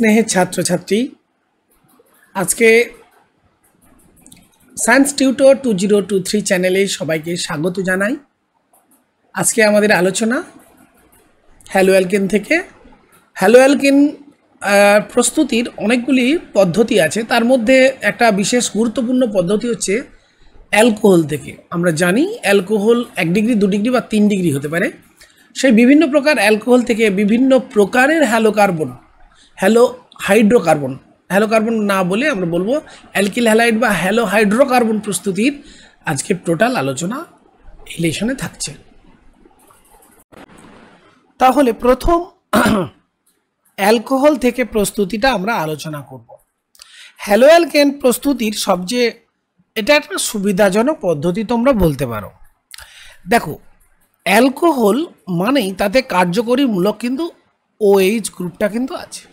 স্নেহের ছাত্রছাত্রী, আজকে সায়েন্স টিউটর 2023 চ্যানেলে সবাইকে স্বাগত জানাই। আজকে আমাদের আলোচনা হ্যালো অ্যালকেন থেকে। হ্যালো অ্যালকেন প্রস্তুতির অনেকগুলি পদ্ধতি আছে, তার মধ্যে একটা বিশেষ গুরুত্বপূর্ণ পদ্ধতি হচ্ছে অ্যালকোহল থেকে। আমরা জানি অ্যালকোহল 1 ডিগ্রি 2 ডিগ্রি বা 3 ডিগ্রি হতে পারে। সেই বিভিন্ন প্রকার অ্যালকোহল থেকে বিভিন্ন প্রকারের হ্যালোকার্বন, হ্যালোকার্বন না বলে আমরা বলবো অ্যালকিল হ্যালাইড বা হ্যালো হাইড্রোকার্বন প্রস্তুতির আজকে টোটাল আলোচনা এই লেসনে থাকছে। তাহলে প্রথম অ্যালকোহল থেকে প্রস্তুতিটা আমরা আলোচনা করব। হ্যালো অ্যালকেন প্রস্তুতির সবচেয়ে এটা একটা সুবিধাজনক পদ্ধতি তোমরা বলতে পারো। দেখো, অ্যালকোহল মানেই তাতে কার্যকরী মূলক কিন্তু OH গ্রুপটা কিন্তু আছে।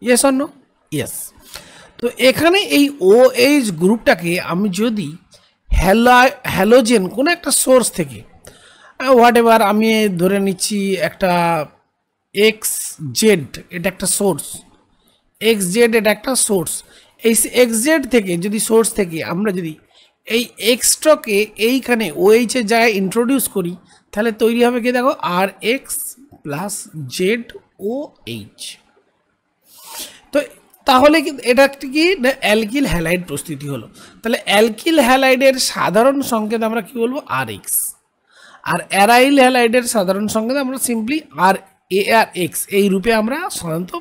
Yes or no? ইয়েস। তো এখানে এই OH গ্রুপটাকে আমি যদি হ্যালোজেন কোনো একটা সোর্স থেকে হোয়াট এভার, আমি ধরে নিচ্ছি একটা XZ, এটা একটা সোর্স, XZ এটা একটা সোর্স। এই XZ থেকে যদি সোর্স থেকে আমরা যদি এই এক্সট্রাকে এইখানে OH এর জায়গায় ইন্ট্রোডিউস করি, তাহলে তৈরি হবে কি দেখো, RX প্লাস ZOH। তো তাহলে কি এটা কি অ্যালকিল হ্যালাইড প্রস্তুতি হলো। তাহলে অ্যালকিল হ্যালাইডের সাধারণ সংকেত আমরা কি বলবো, RX। আর অ্যারাইল হ্যালাইডের সাধারণ সংকেত আমরা সিম্পলি RARX এই রূপে আমরা সাধারণত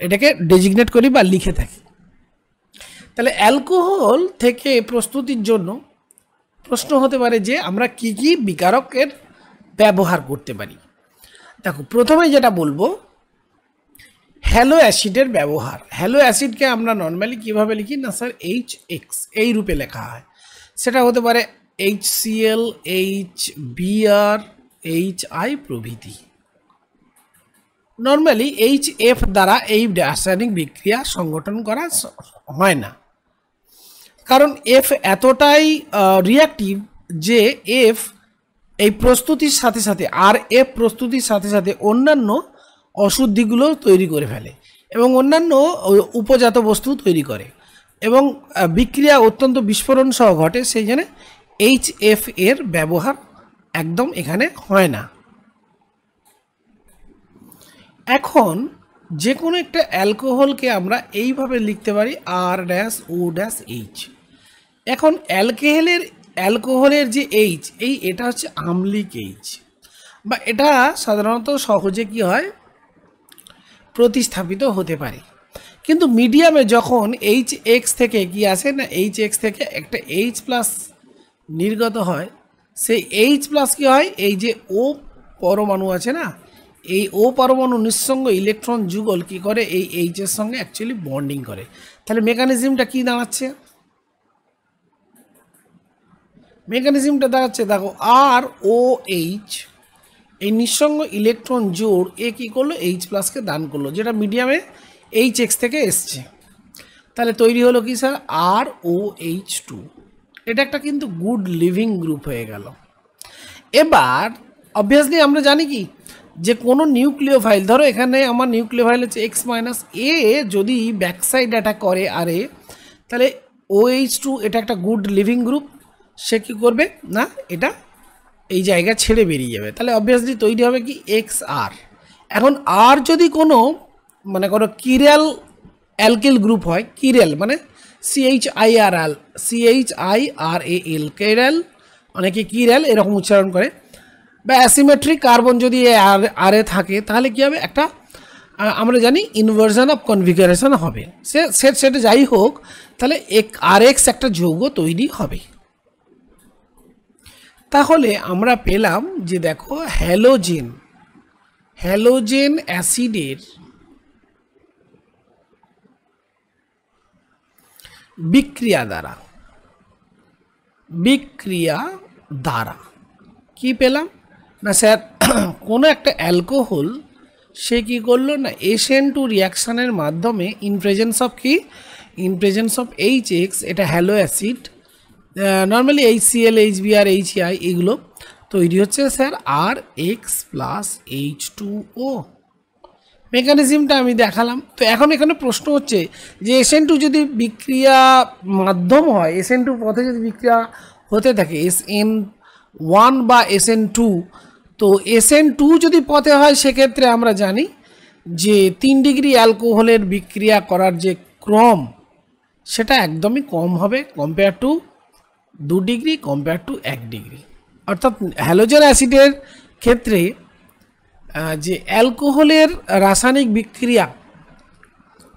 এটাকে ডেজিগনেট করি বা লিখে থাকি। তাহলে অ্যালকোহল থেকে প্রস্তুতির জন্য প্রশ্ন হতে পারে যে আমরা কি কি বিকারকের ব্যবহার করতে পারি। দেখো, প্রথমে যেটা বলবো হ্যালো অ্যাসিডের ব্যবহার। হ্যালো অ্যাসিডকে আমরা নর্মালি কিভাবে লিখি না স্যার, HX এই রূপে লেখা হয়। সেটা হতে পারে HCl, HBr, HI প্রভৃতি। নর্মালি HF দ্বারা এই রাসায়নিক বিক্রিয়া সংগঠন করা হয় না, কারণ F এতটাই রিঅ্যাক্টিভ যে F এই প্রস্তুতির সাথে সাথে RF প্রস্তুতির সাথে সাথে অন্যান্য অশুদ্ধিগুলো তৈরি করে ফেলে এবং অন্যান্য উপজাত বস্তু তৈরি করে এবং বিক্রিয়া অত্যন্ত বিস্ফোরণ সহ ঘটে। সেই জন্য HF এর ব্যবহার একদম এখানে হয় না। এখন যে কোনো একটা অ্যালকোহলকে আমরা এইভাবে লিখতে পারি R-O-H। এখন অ্যালকোহলের যে H, এটা হচ্ছে আম্লিক H, বা এটা সাধারণত সহজে কি হয় প্রতিস্থাপিত হতে পারে। কিন্তু মিডিয়ামে যখন HX থেকে কি আসে না, HX থেকে একটা H প্লাস নির্গত হয়, সেই H প্লাস কি হয়, এই যে O পরমাণু আছে না, এই O পরমাণু নিঃসঙ্গ ইলেকট্রন যুগল কি করে, এই H এর সঙ্গে অ্যাকচুয়ালি বন্ডিং করে। তাহলে মেকানিজমটা কি দাঁড়াচ্ছে, দেখো ROH এই নিঃসঙ্গ ইলেকট্রন জোড় এ কী করলো, H প্লাসকে দান করলো, যেটা মিডিয়ামে HX থেকে এসছে। তাহলে তৈরি হলো কি স্যার, ROH2। এটা একটা কিন্তু গুড লিভিং গ্রুপ হয়ে গেল। এবার অবভিয়াসলি আমরা জানি কি, যে কোনো নিউক্লিওফাইল, ধরো এখানে আমার নিউক্লিওফাইল হচ্ছে X-A, যদি ব্যাকসাইড অ্যাটাক করে RA, তাহলে OH2 এটা একটা গুড লিভিং গ্রুপ, সে কী করবে না, এটা এই জায়গা ছেড়ে বেরিয়ে যাবে। তাহলে অবভিয়াসলি তৈরি হবে কি XR। এখন আর যদি কোনো মানে কোনো কিরাল অ্যালকিল গ্রুপ হয়, কিরাল মানে CHIRAL, কিরাল, অনেকে কিরাল এরকম উচ্চারণ করে, বা অ্যাসিমেট্রিক কার্বন যদি আরে থাকে, তাহলে কী হবে, একটা আমরা জানি ইনভার্সন অফ কনফিগারেশন হবে। সেটা যাই হোক, তাহলে RX একটা যৌগ তৈরি হবে। তাহলে আমরা পেলাম যে দেখো হ্যালোজেন অ্যাসিডের বিক্রিয়া দ্বারা কি পেলাম না স্যার, কোনো একটা অ্যালকোহল সে কী করলো না, SN2 রিয়াকশানের মাধ্যমে ইন প্রেজেন্স অফ HX, এটা hello acid, normally HCl, HBr, HEI এগুলো তৈরি হচ্ছে স্যার RX প্লাস H2O। মেকানিজমটা আমি দেখালাম। তো এখন এখানে প্রশ্ন হচ্ছে যে SN2 যদি বিক্রিয়া মাধ্যম হয়, SN2 পথে যদি বিক্রিয়া হতে থাকে SN1 বা SN2, তো SN2 যদি পথে হয় সেক্ষেত্রে আমরা জানি যে 3 ডিগ্রি অ্যালকোহলের বিক্রিয়া করার যে ক্রম সেটা একদমই কম হবে compare to 2 degree, compare to 1 degree. অর্থাৎ হ্যালোজেন অ্যাসিডের ক্ষেত্রে যে অ্যালকোহলের রাসায়নিক বিক্রিয়া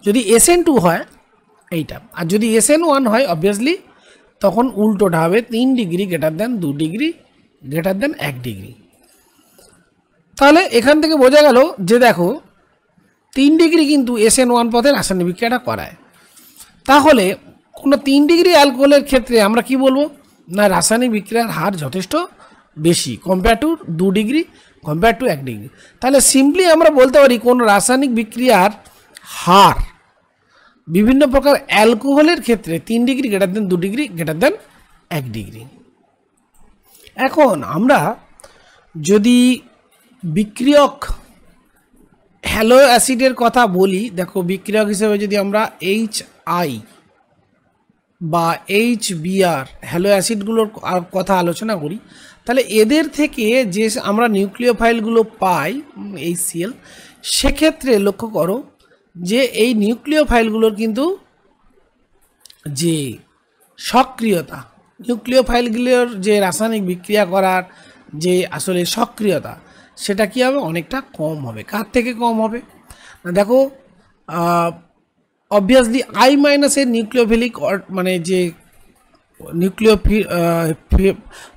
যদি SN2 হয় এইটা, আর যদি SN1 হয় অবভিয়াসলি তখন উল্টোটা হবে 3 degree greater than 2 degree greater than 1 degree. তাহলে এখান থেকে বোঝা গেল যে দেখো 3 ডিগ্রি কিন্তু SN1 পথে রাসায়নিক বিক্রিয়াটা করায়। তাহলে কোনো 3 ডিগ্রি অ্যালকোহলের ক্ষেত্রে আমরা কি বলবো না রাসায়নিক বিক্রিয়ার হার যথেষ্ট বেশি compare to 2 degree, compare to 1 degree. তাহলে সিম্পলি আমরা বলতে পারি কোন রাসায়নিক বিক্রিয়ার হার বিভিন্ন প্রকার অ্যালকোহলের ক্ষেত্রে 3 degree greater than 2 degree greater than 1 degree. এখন আমরা যদি বিক্রিয়ক হ্যালো অ্যাসিডের কথা বলি, দেখো বিক্রিয়ক হিসেবে যদি আমরা HI বা HBr হ্যালো অ্যাসিডগুলোর কথা আলোচনা করি, তাহলে এদের থেকে যে আমরা নিউক্লিওফাইলগুলো পাই HCl, সেক্ষেত্রে লক্ষ্য করো যে এই নিউক্লিওফাইলগুলোর কিন্তু যে সক্রিয়তা, নিউক্লিওফাইলগুলোর যে রাসায়নিক বিক্রিয়া করার যে আসলে সক্রিয়তা সেটা কী হবে অনেকটা কম হবে। কার থেকে কম হবে না দেখো অবভিয়াসলি I মাইনাসের নিউক্লিওফিলিক মানে যে নিউক্লিও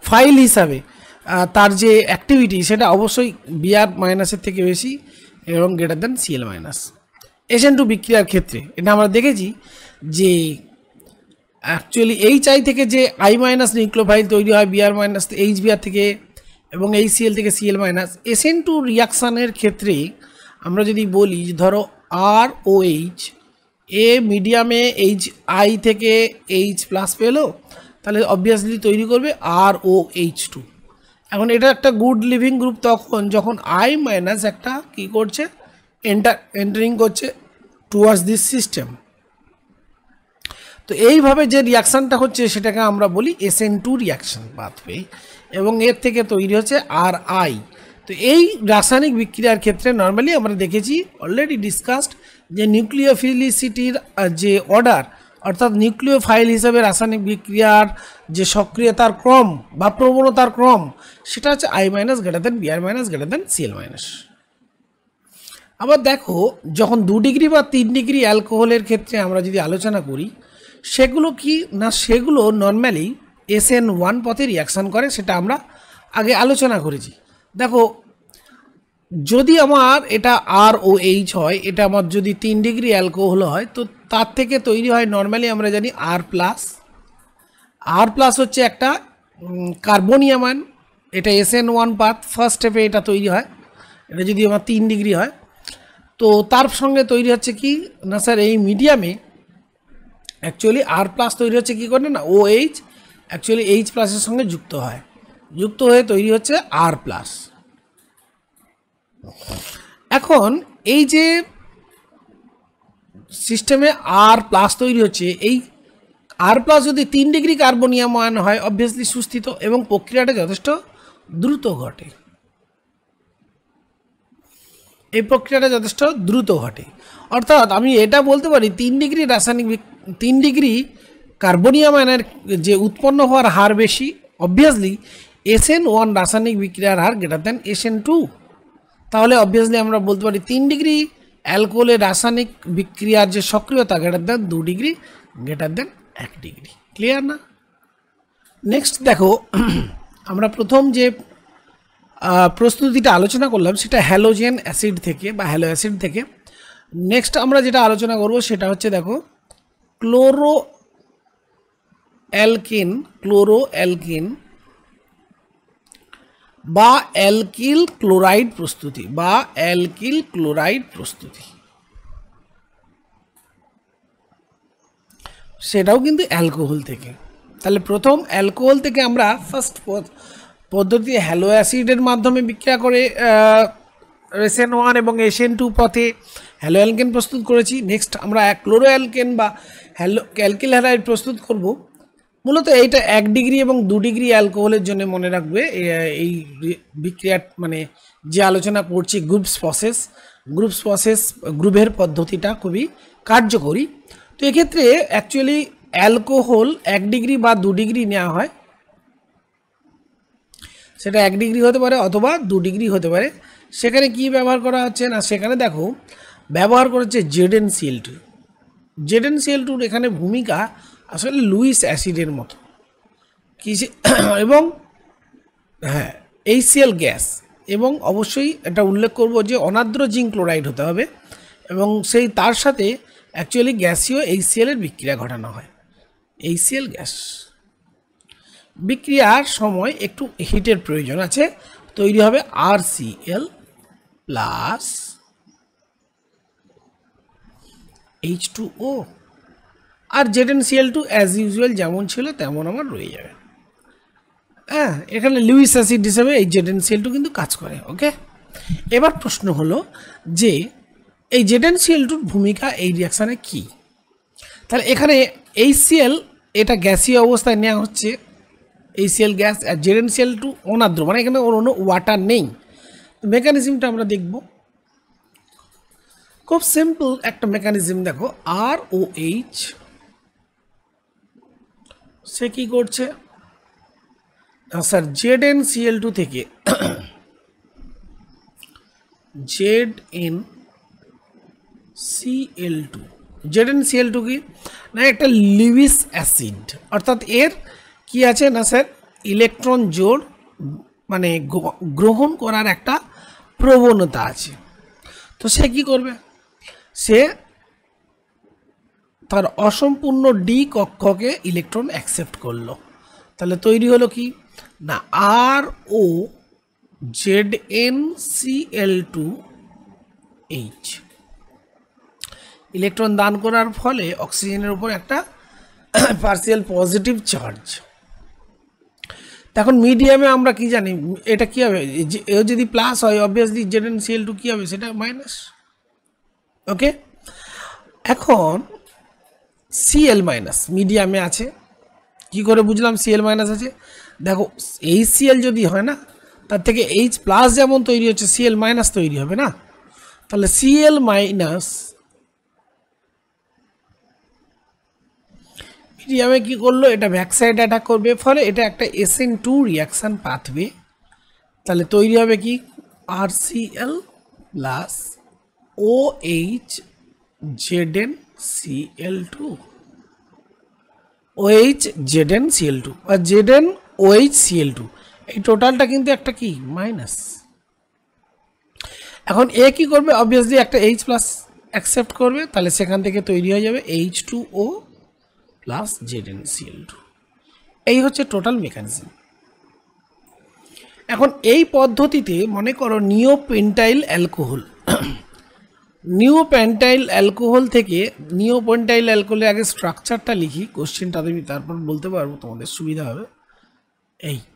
ফাইল হিসাবে তার যে অ্যাক্টিভিটি সেটা অবশ্যই Br মাইনাসের থেকে বেশি এবং greater than Cl minus. SN2 বিক্রিয়ার ক্ষেত্রে এটা আমরা দেখেছি যে অ্যাকচুয়ালি HI থেকে যে I মাইনাস নিউক্লিওফাইল তৈরি হয় Br মাইনাস HBr থেকে এবং HCl থেকে Cl মাইনাস। SN2 রিয়াকশানের ক্ষেত্রে আমরা যদি বলি ধরো ROH এ মিডিয়ামে HI থেকে H প্লাস পেলো, তাহলে অবভিয়াসলি তৈরি করবে ROH2। এখন এটা একটা গুড লিভিং গ্রুপ তখন যখন I মাইনাস একটা কী করছে এন্টারিং করছে টুয়ার্ডস দিস সিস্টেম। তো এইভাবে যে রিয়াকশানটা হচ্ছে সেটাকে আমরা বলি SN2 রিয়াকশান পাথওয়ে, এবং এর থেকে তৈরি হচ্ছে RI। তো এই রাসায়নিক বিক্রিয়ার ক্ষেত্রে নর্মালি আমরা দেখেছি অলরেডি ডিসকাসড যে নিউক্লিওফিলিসিটির যে অর্ডার, অর্থাৎ নিউক্লিওফাইল হিসাবে রাসায়নিক বিক্রিয়ার যে সক্রিয়তার ক্রম বা প্রবণতার ক্রম সেটা হচ্ছে I minus greater than Br minus greater than Cl minus. আবার দেখো যখন 2 ডিগ্রি বা 3 ডিগ্রি অ্যালকোহলের ক্ষেত্রে আমরা যদি আলোচনা করি সেগুলো কি না, সেগুলো নর্মালি SN1 পথে রিয়াকশান করে, সেটা আমরা আগে আলোচনা করেছি। দেখো যদি আমার এটা ROH হয়, এটা আমার যদি 3 ডিগ্রি অ্যালকোহল হয়, তো তার থেকে তৈরি হয় নর্মালি আমরা জানি R প্লাস হচ্ছে একটা কার্বনিয়াম আয়ন, এটা SN1 পাথ ফার্স্ট স্টেপে এটা তৈরি হয়। এটা যদি আমার 3 ডিগ্রি হয় তো তার সঙ্গে তৈরি হচ্ছে কি না স্যার এই মিডিয়ামে অ্যাকচুয়ালি R প্লাস তৈরি হচ্ছে কী করে না OH অ্যাকচুয়ালি H প্লাসের সঙ্গে যুক্ত হয়, যুক্ত হয়ে তৈরি হচ্ছে R প্লাস। এখন এই যে সিস্টেমে R প্লাস তৈরি হচ্ছে, এই R প্লাস যদি 3 ডিগ্রি কার্বনিয়াম আয়ন হয় অবভিয়াসলি সুস্থিত এবং প্রক্রিয়াটা যথেষ্ট দ্রুত ঘটে, এই প্রক্রিয়াটা যথেষ্ট দ্রুত ঘটে। অর্থাৎ আমি এটা বলতে পারি 3 ডিগ্রি রাসায়নিক 3 ডিগ্রি কার্বনিয়াম আয়নের যে উৎপন্ন হওয়ার হার বেশি, অবভিয়াসলি SN1 রাসায়নিক বিক্রিয়ার হার গ্রেটার দেন SN2। তাহলে অবভিয়াসলি আমরা বলতে পারি 3 ডিগ্রি অ্যালকোহলের রাসায়নিক বিক্রিয়ার যে সক্রিয়তা greater than 2 degree greater than 1 degree. Clear না? নেক্সট দেখো আমরা প্রথম যে প্রস্তুতিটা আলোচনা করলাম সেটা হ্যালোজেন অ্যাসিড থেকে বা হ্যালো অ্যাসিড থেকে। নেক্সট আমরা যেটা আলোচনা করব সেটা হচ্ছে দেখো ক্লোরো অ্যালকিন বা অ্যালকিল ক্লোরাইড প্রস্তুতি, সেটাও কিন্তু অ্যালকোহল থেকে। তাহলে প্রথম অ্যালকোহল থেকে আমরা ফার্স্ট পদ্ধতি হ্যালো অ্যাসিডের মাধ্যমে বিক্রিয়া করে SN1 এবং SN2 পথে হ্যালো অ্যালকেন প্রস্তুত করেছি। নেক্সট আমরা ক্লোরো অ্যালকেন বা অ্যালকিল হ্যালাইড প্রস্তুত করব। মূলত এইটা 1 ডিগ্রি এবং 2 ডিগ্রি অ্যালকোহলের জন্য মনে রাখবে এই বিক্রিয়া মানে যে আলোচনা করছি গ্রুপের পদ্ধতিটা খুবই কার্যকরী। তো এক্ষেত্রে অ্যাকচুয়ালি অ্যালকোহল 1 ডিগ্রি বা 2 ডিগ্রি নেওয়া হয়, সেটা 1 ডিগ্রি হতে পারে অথবা 2 ডিগ্রি হতে পারে। সেখানে কি ব্যবহার করা হচ্ছে না, সেখানে দেখো ব্যবহার করেছে ZnCl2। ZnCl2 এখানে ভূমিকা আসলে লুইস অ্যাসিডের মতো কি এবং হ্যাঁ HCl গ্যাস, এবং অবশ্যই এটা উল্লেখ করব যে অনার্দ্র জিঙ্ক ক্লোরাইড হতে হবে এবং তার সাথে অ্যাকচুয়ালি গ্যাসীয় HCl এর বিক্রিয়া ঘটানো হয়। HCl গ্যাস বিক্রিয়ার সময় একটু হিটের প্রয়োজন আছে, তৈরি হবে RCl প্লাস H2O, আর ZnCl2 অ্যাজ ইউজুয়াল যেমন ছিল তেমন আমার রয়ে যাবে। হ্যাঁ, এখানে লুইস অ্যাসিড হিসেবে এই ZnCl2 কিন্তু কাজ করে। ওকে, এবার প্রশ্ন হলো যে এই ZnCl2 ভূমিকা এই রিয়াকশানে কি। তাহলে এখানে HCl এটা গ্যাসীয় অবস্থায় নেওয়া হচ্ছে, HCl গ্যাস, আর ZnCl2 অনার্দ্র, মানে এখানে কোনো ওয়াটার নেই। মেকানিজমটা আমরা দেখব, খুব সিম্পল একটা মেকানিজম। দেখো ROH সে কি করছে না স্যার, ZnCl2 থেকে ZnCl2 কি না একটা লুইস অ্যাসিড, অর্থাৎ এর কি আছে না স্যার ইলেকট্রন জোড় মানে গ্রহণ করার একটা প্রবণতা আছে। তো সে কি করবে, সে তার অসম্পূর্ণ ডি কক্ষকে ইলেকট্রন অ্যাকসেপ্ট করলো। তাহলে তৈরি হলো কি না ROZnCl2H, ইলেকট্রন দান করার ফলে অক্সিজেনের উপর একটা পার্সিয়াল পজিটিভ চার্জ। এখন মিডিয়ামে আমরা কি জানি এটা কি হবে, যদি প্লাস হয় অবভিয়াসলি ZnCl2 কি হবে, সেটা মাইনাস। ওকে, এখন Cl মাইনাস মিডিয়ামে আছে, কি করে বুঝলাম Cl মাইনাস আছে, দেখো HCl যদি হয় না তার থেকে H প্লাস যেমন তৈরি হচ্ছে Cl মাইনাস তৈরি হবে না। তাহলে Cl মাইনাস মিডিয়ামে কি করলো, এটা ব্যাক সাইড অ্যাটাক করবে, ফলে এটা একটা SN2 রিয়াকশান পাথবে। তাহলে তৈরি হবে কি RCl plus OH ZnCl2, OH ZnCl2 আর ZnOHCl2, এই টোটালটা কিন্তু একটা কি মাইনাস। এখন এ কি করবে, অবভিয়াসলি একটা H প্লাস অ্যাকসেপ্ট করবে, তাহলে সেখান থেকে তৈরি হয়ে যাবে H2O প্লাস ZnCl2। এই হচ্ছে টোটাল মেকানিজম। এখন এই পদ্ধতিতে মনে করো নিওপেন্টাইল অ্যালকোহল, নিওপেন্টাইল অ্যালকোহল থেকে নিওপেন্টাইল অ্যালকোহলের আগে স্ট্রাকচারটা লিখি, কোশ্চেনটা আমি তারপর বলতে পারবো, তোমাদের সুবিধা হবে।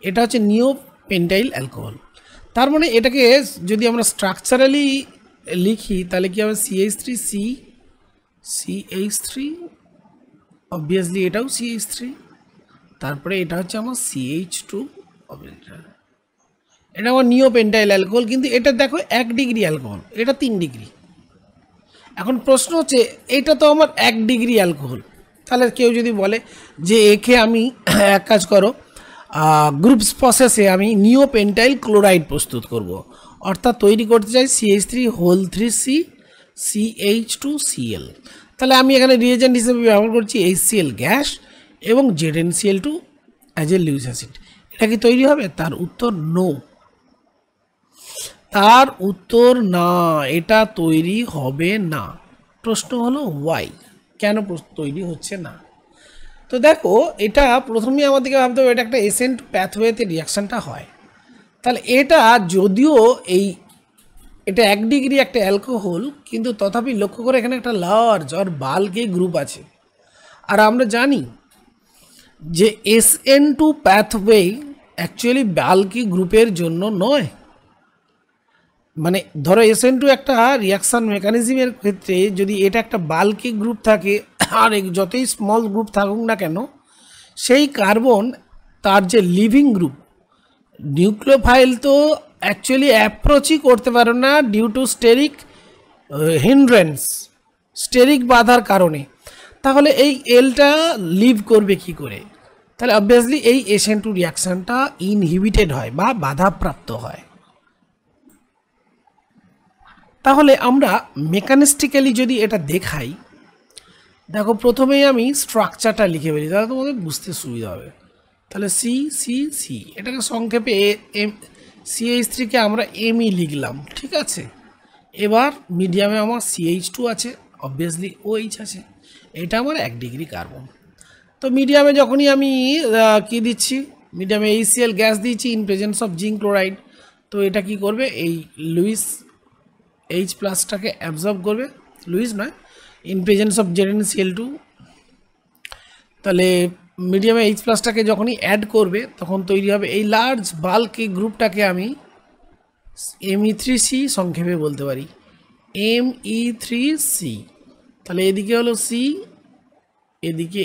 এটা হচ্ছে নিওপেন্টাইল অ্যালকোহল। তার মানে এটাকে যদি আমরা স্ট্রাকচারালি লিখি তাহলে কি হবে CH3C, CH3, অবভিয়াসলি এটাও CH3, তারপরে এটা হচ্ছে আমার CH2, এটা আমার নিওপেন্টাইল অ্যালকোহল। কিন্তু এটা দেখো 1 ডিগ্রি অ্যালকোহল, এটা 3 ডিগ্রি। এখন প্রশ্ন হচ্ছে এটা তো আমার 1 ডিগ্রি অ্যালকোহল, তাহলে কেউ যদি বলে যে একে আমি এক কাজ করো গ্রুপস প্রসেসে আমি নিওপেন্টাইল ক্লোরাইড প্রস্তুত করব, অর্থাৎ তৈরি করতে চাই CH3 CH2Cl, তাহলে আমি এখানে রিয়েজেন্ট হিসেবে ব্যবহার করছি HCl গ্যাস এবং ZnCl2 as a Luis acid. এটা কি তৈরি হবে, তার উত্তর নো, তার উত্তর না, এটা তৈরি হবে না। প্রশ্ন হলো ওয়াই, কেন তৈরি হচ্ছে না। তো দেখো এটা প্রথমেই আমাদেরকে ভাবতে হবে এটা একটা এসেন্ট প্যাথওয়েতে রিয়াকশানটা হয়। তাহলে এটা যদিও এটা 1 ডিগ্রি একটা অ্যালকোহল, কিন্তু তথাপি লক্ষ্য করে এখানে একটা লার্জ আর বাল্কি গ্রুপ আছে। আর আমরা জানি যে SN2 প্যাথওয়ে অ্যাকচুয়ালি বাল্কি গ্রুপের জন্য নয়, মানে ধরো SN2 একটা রিয়াকশান মেকানিজমের ক্ষেত্রে যদি এটা একটা বাল্কি গ্রুপ থাকে আর যতই স্মল গ্রুপ থাকুক না কেন, সেই কার্বন তার যে লিভিং গ্রুপ নিউক্লিওফাইল তো অ্যাকচুয়ালি অ্যাপ্রোচই করতে পারে না due to steric hindrance, steric বাধার কারণে। তাহলে এই এলটা লিভ করবে কি করে? তাহলে অবভিয়াসলি এই SN2 রিয়াকশানটা ইনহিবিটেড হয় বা বাধাপ্রাপ্ত হয়। তাহলে আমরা মেকানিস্টিক্যালি যদি এটা দেখাই, দেখো প্রথমেই আমি স্ট্রাকচারটা লিখে ফেলি, তাহলে তোমাদের বুঝতে সুবিধা হবে। তাহলে সি এটাকে সংক্ষেপে CH3কে আমরা এমই লিখলাম, ঠিক আছে। এবার মিডিয়ামে আমার CH2 আছে, অবভিয়াসলি OH আছে, এটা আমার 1 ডিগ্রি কার্বন। তো মিডিয়ামে যখনই আমি কি দিচ্ছি, মিডিয়ামে HCl গ্যাস দিচ্ছি in presence of zinc chloride, তো এটা কি করবে, এই লুইস H প্লাসটাকে অ্যাবজর্ব করবে, লুইস নয়, ইন প্রেজেন্স অফ ZnCl2। তাহলে মিডিয়ামে H প্লাসটাকে যখনই অ্যাড করবে তখন তৈরি হবে এই লার্জ বাল্ক, এই গ্রুপটাকে আমি Me3C সংক্ষেপে বলতে পারি, Me3C। তাহলে এদিকে হলো C, এদিকে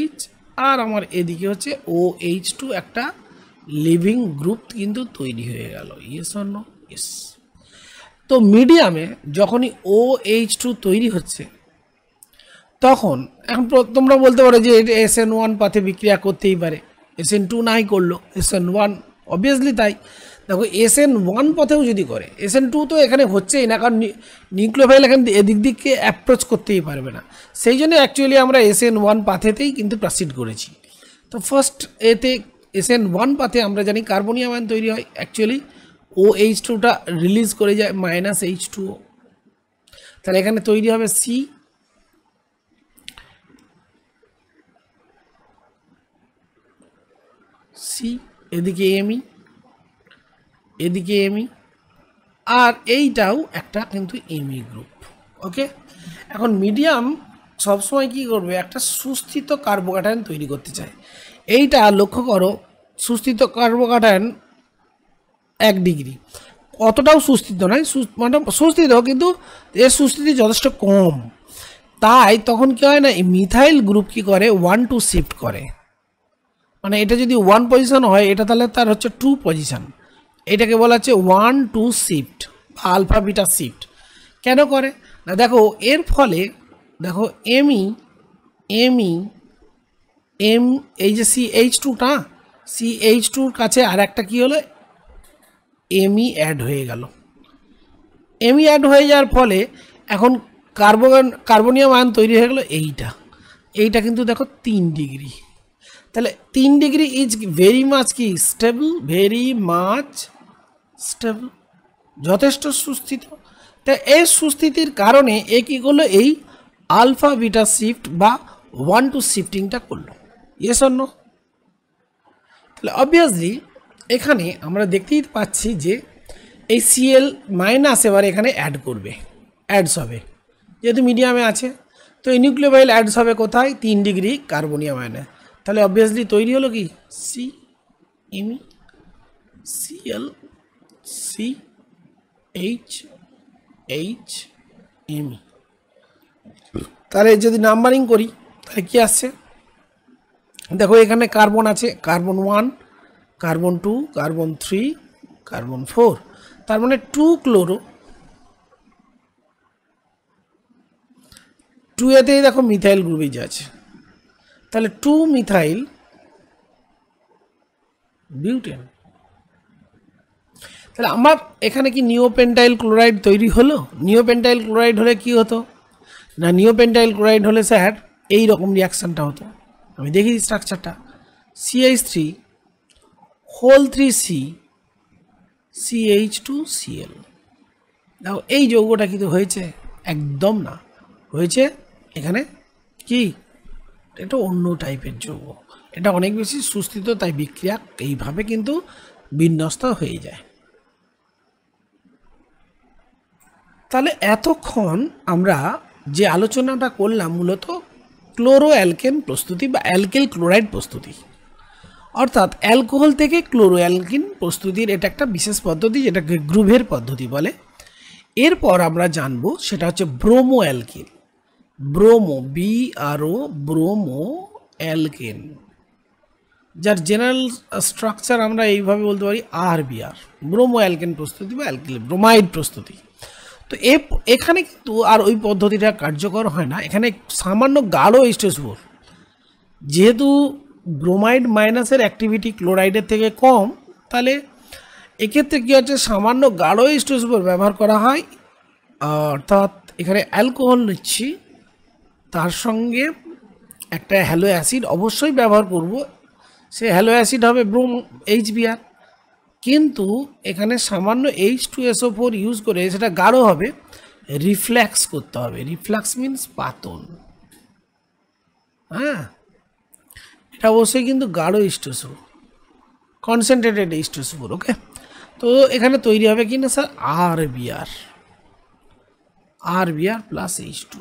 H, আর আমার এদিকে হচ্ছে OH2, একটা লিভিং গ্রুপ কিন্তু তৈরি হয়ে গেল। Yes or no? ইয়েস। তো মিডিয়ামে যখনই OH2 তৈরি হচ্ছে তখন এখন তোমরা বলতে পারো যে এটা SN1 পাথে বিক্রিয়া করতেই পারে, SN2 নাই করলো, SN1 অবভিয়াসলি তাই। দেখো SN1 পথেও যদি করে, SN2 তো এখানে হচ্ছেই না, কারণ নিউক্লিওফাইল এখানে এদিক দিককে অ্যাপ্রোচ করতেই পারবে না, সেই জন্য অ্যাকচুয়ালি আমরা SN1 পাথেতেই কিন্তু প্রসিড করেছি। তো ফার্স্ট এতে SN1 পাথে আমরা জানি কার্বনিয়াম আয়ন তৈরি হয়, অ্যাকচুয়ালি OH2টা রিলিজ করে যায় -H2O। তাহলে এখানে তৈরি হবে সি, এদিকে এমই, এদিকে এমই, আর এইটাও একটা কিন্তু এমই গ্রুপ। ওকে, এখন মিডিয়াম সবসময় কি করবে, একটা সুস্থিত কার্বোক্যাটায়ন তৈরি করতে চায়। এইটা লক্ষ্য করো, সুস্থিত কার্বোক্যাটায়ন 1 ডিগ্রি, অতটাও সুস্থিত নয়, মানে সুস্থিত কিন্তু এর সুস্থিতি যথেষ্ট কম। তাই তখন কী হয় না, এই মিথাইল গ্রুপ কী করে, 1 to শিফট করে। মানে এটা যদি 1 পজিশন হয়, এটা তাহলে তার হচ্ছে 2 পজিশন, এটাকে বলা হচ্ছে 1 to শিফট বা আলফা বিটা শিফট। কেন করে না, দেখো এর ফলে দেখো এমই এই যে CH2টা, CH2-র কাছে আর একটা কী হলো, এমই অ্যাড হয়ে গেল। এমই অ্যাড হয়ে যাওয়ার ফলে এখন কার্বনিয়াম আয়ন তৈরি হয়ে গেল এইটা কিন্তু দেখো 3 ডিগ্রি। তাহলে 3 ডিগ্রি ইজ ভেরি মাচ কি স্টেবল, ভেরি মাচ স্টেবল, যথেষ্ট সুস্থিত। তাই এই সুস্থিতির কারণে এ কী করলো, এই আলফা বিটা শিফট বা 1 to শিফটিংটা করলো। Yes or no? তাহলে অবভিয়াসলি এখানে আমরা দেখতেই পাচ্ছি যে এই Cl মাইনাস এবার এখানে অ্যাড করবে, অ্যাডস হবে যেহেতু মিডিয়ামে আছে। তো এই নিউক্লিওফাইল অ্যাডস হবে কোথায়, 3 ডিগ্রি কার্বনিয়াম আয়নে। তাহলে অবভিয়াসলি তৈরি হলো কি CMe, Cl, CHHMe। তাহলে যদি নাম্বারিং করি তাহলে কি আসছে, দেখো এখানে কার্বন আছে, কার্বন 1, কার্বন 2, কার্বন 3, কার্বন 4, তার মানে 2 ক্লোরো, 2 এতেই দেখো মিথাইল গ্রুপেজ আছে, তাহলে 2 মিথাইল বিউটেন। তাহলে আমার এখানে কি নিওপেন্টাইল ক্লোরাইড তৈরি হলো? নিওপেন্টাইল ক্লোরাইড হলে কি হতো না, নিওপেন্টাইল ক্লোরাইড হলে স্যার এই রকম রিয়াকশানটা হতো। আমি দেখি স্ট্রাকচারটা, CH3 হোল 3C CH2Cl। দেখো এই যৌগটা কিন্তু হয়েছে, একদম না, হয়েছে এখানে কি, এটা অন্য টাইপের যৌগ, এটা অনেক বেশি সুস্থিত, তাই বিক্রিয়া এইভাবে কিন্তু বিন্যস্ত হয়ে যায়। তাহলে এতক্ষণ আমরা যে আলোচনাটা করলাম মূলত ক্লোরো অ্যালকেন প্রস্তুতি বা অ্যালকেল ক্লোরাইড প্রস্তুতি, অর্থাৎ অ্যালকোহল থেকে ক্লোরো অ্যালকিন প্রস্তুতির এটা একটা বিশেষ পদ্ধতি যেটাকে গ্রুভের পদ্ধতি বলে। এরপর আমরা জানবো সেটা হচ্ছে bromo alkyne. Bromo, BRO, bromo alkane, যার জেনারেল স্ট্রাকচার আমরা এইভাবে বলতে পারি RBR, ব্রোমো অ্যালকেন প্রস্তুতি বা অ্যালকিল ব্রোমাইড প্রস্তুতি। তো এখানে কিন্তু আর ওই পদ্ধতিটা কার্যকর হয় না, এখানে সামান্য গাঢ় H2SO4, যেহেতু ব্রোমাইড মাইনাসের অ্যাক্টিভিটি ক্লোরাইডের থেকে কম, তাহলে এক্ষেত্রে কী হচ্ছে, সামান্য গাঢ় H2SO4 ব্যবহার করা হয়, অর্থাৎ এখানে অ্যালকোহল নিচ্ছি, তার সঙ্গে একটা হ্যালো অ্যাসিড অবশ্যই ব্যবহার করব, সে হ্যালো অ্যাসিড হবে HBr, কিন্তু এখানে সামান্য H2SO4 ইউজ করে সেটা গাঢ় হবে, রিফ্ল্যাক্স করতে হবে। রিফ্ল্যাক্স মিন্স পাতন। হ্যাঁ, এটা অবশ্যই কিন্তু গাঢ় H2SO4, কনসেন্ট্রেটেড H2SO4। ওকে, তো এখানে তৈরি হবে কি না sir, RBr plus H2।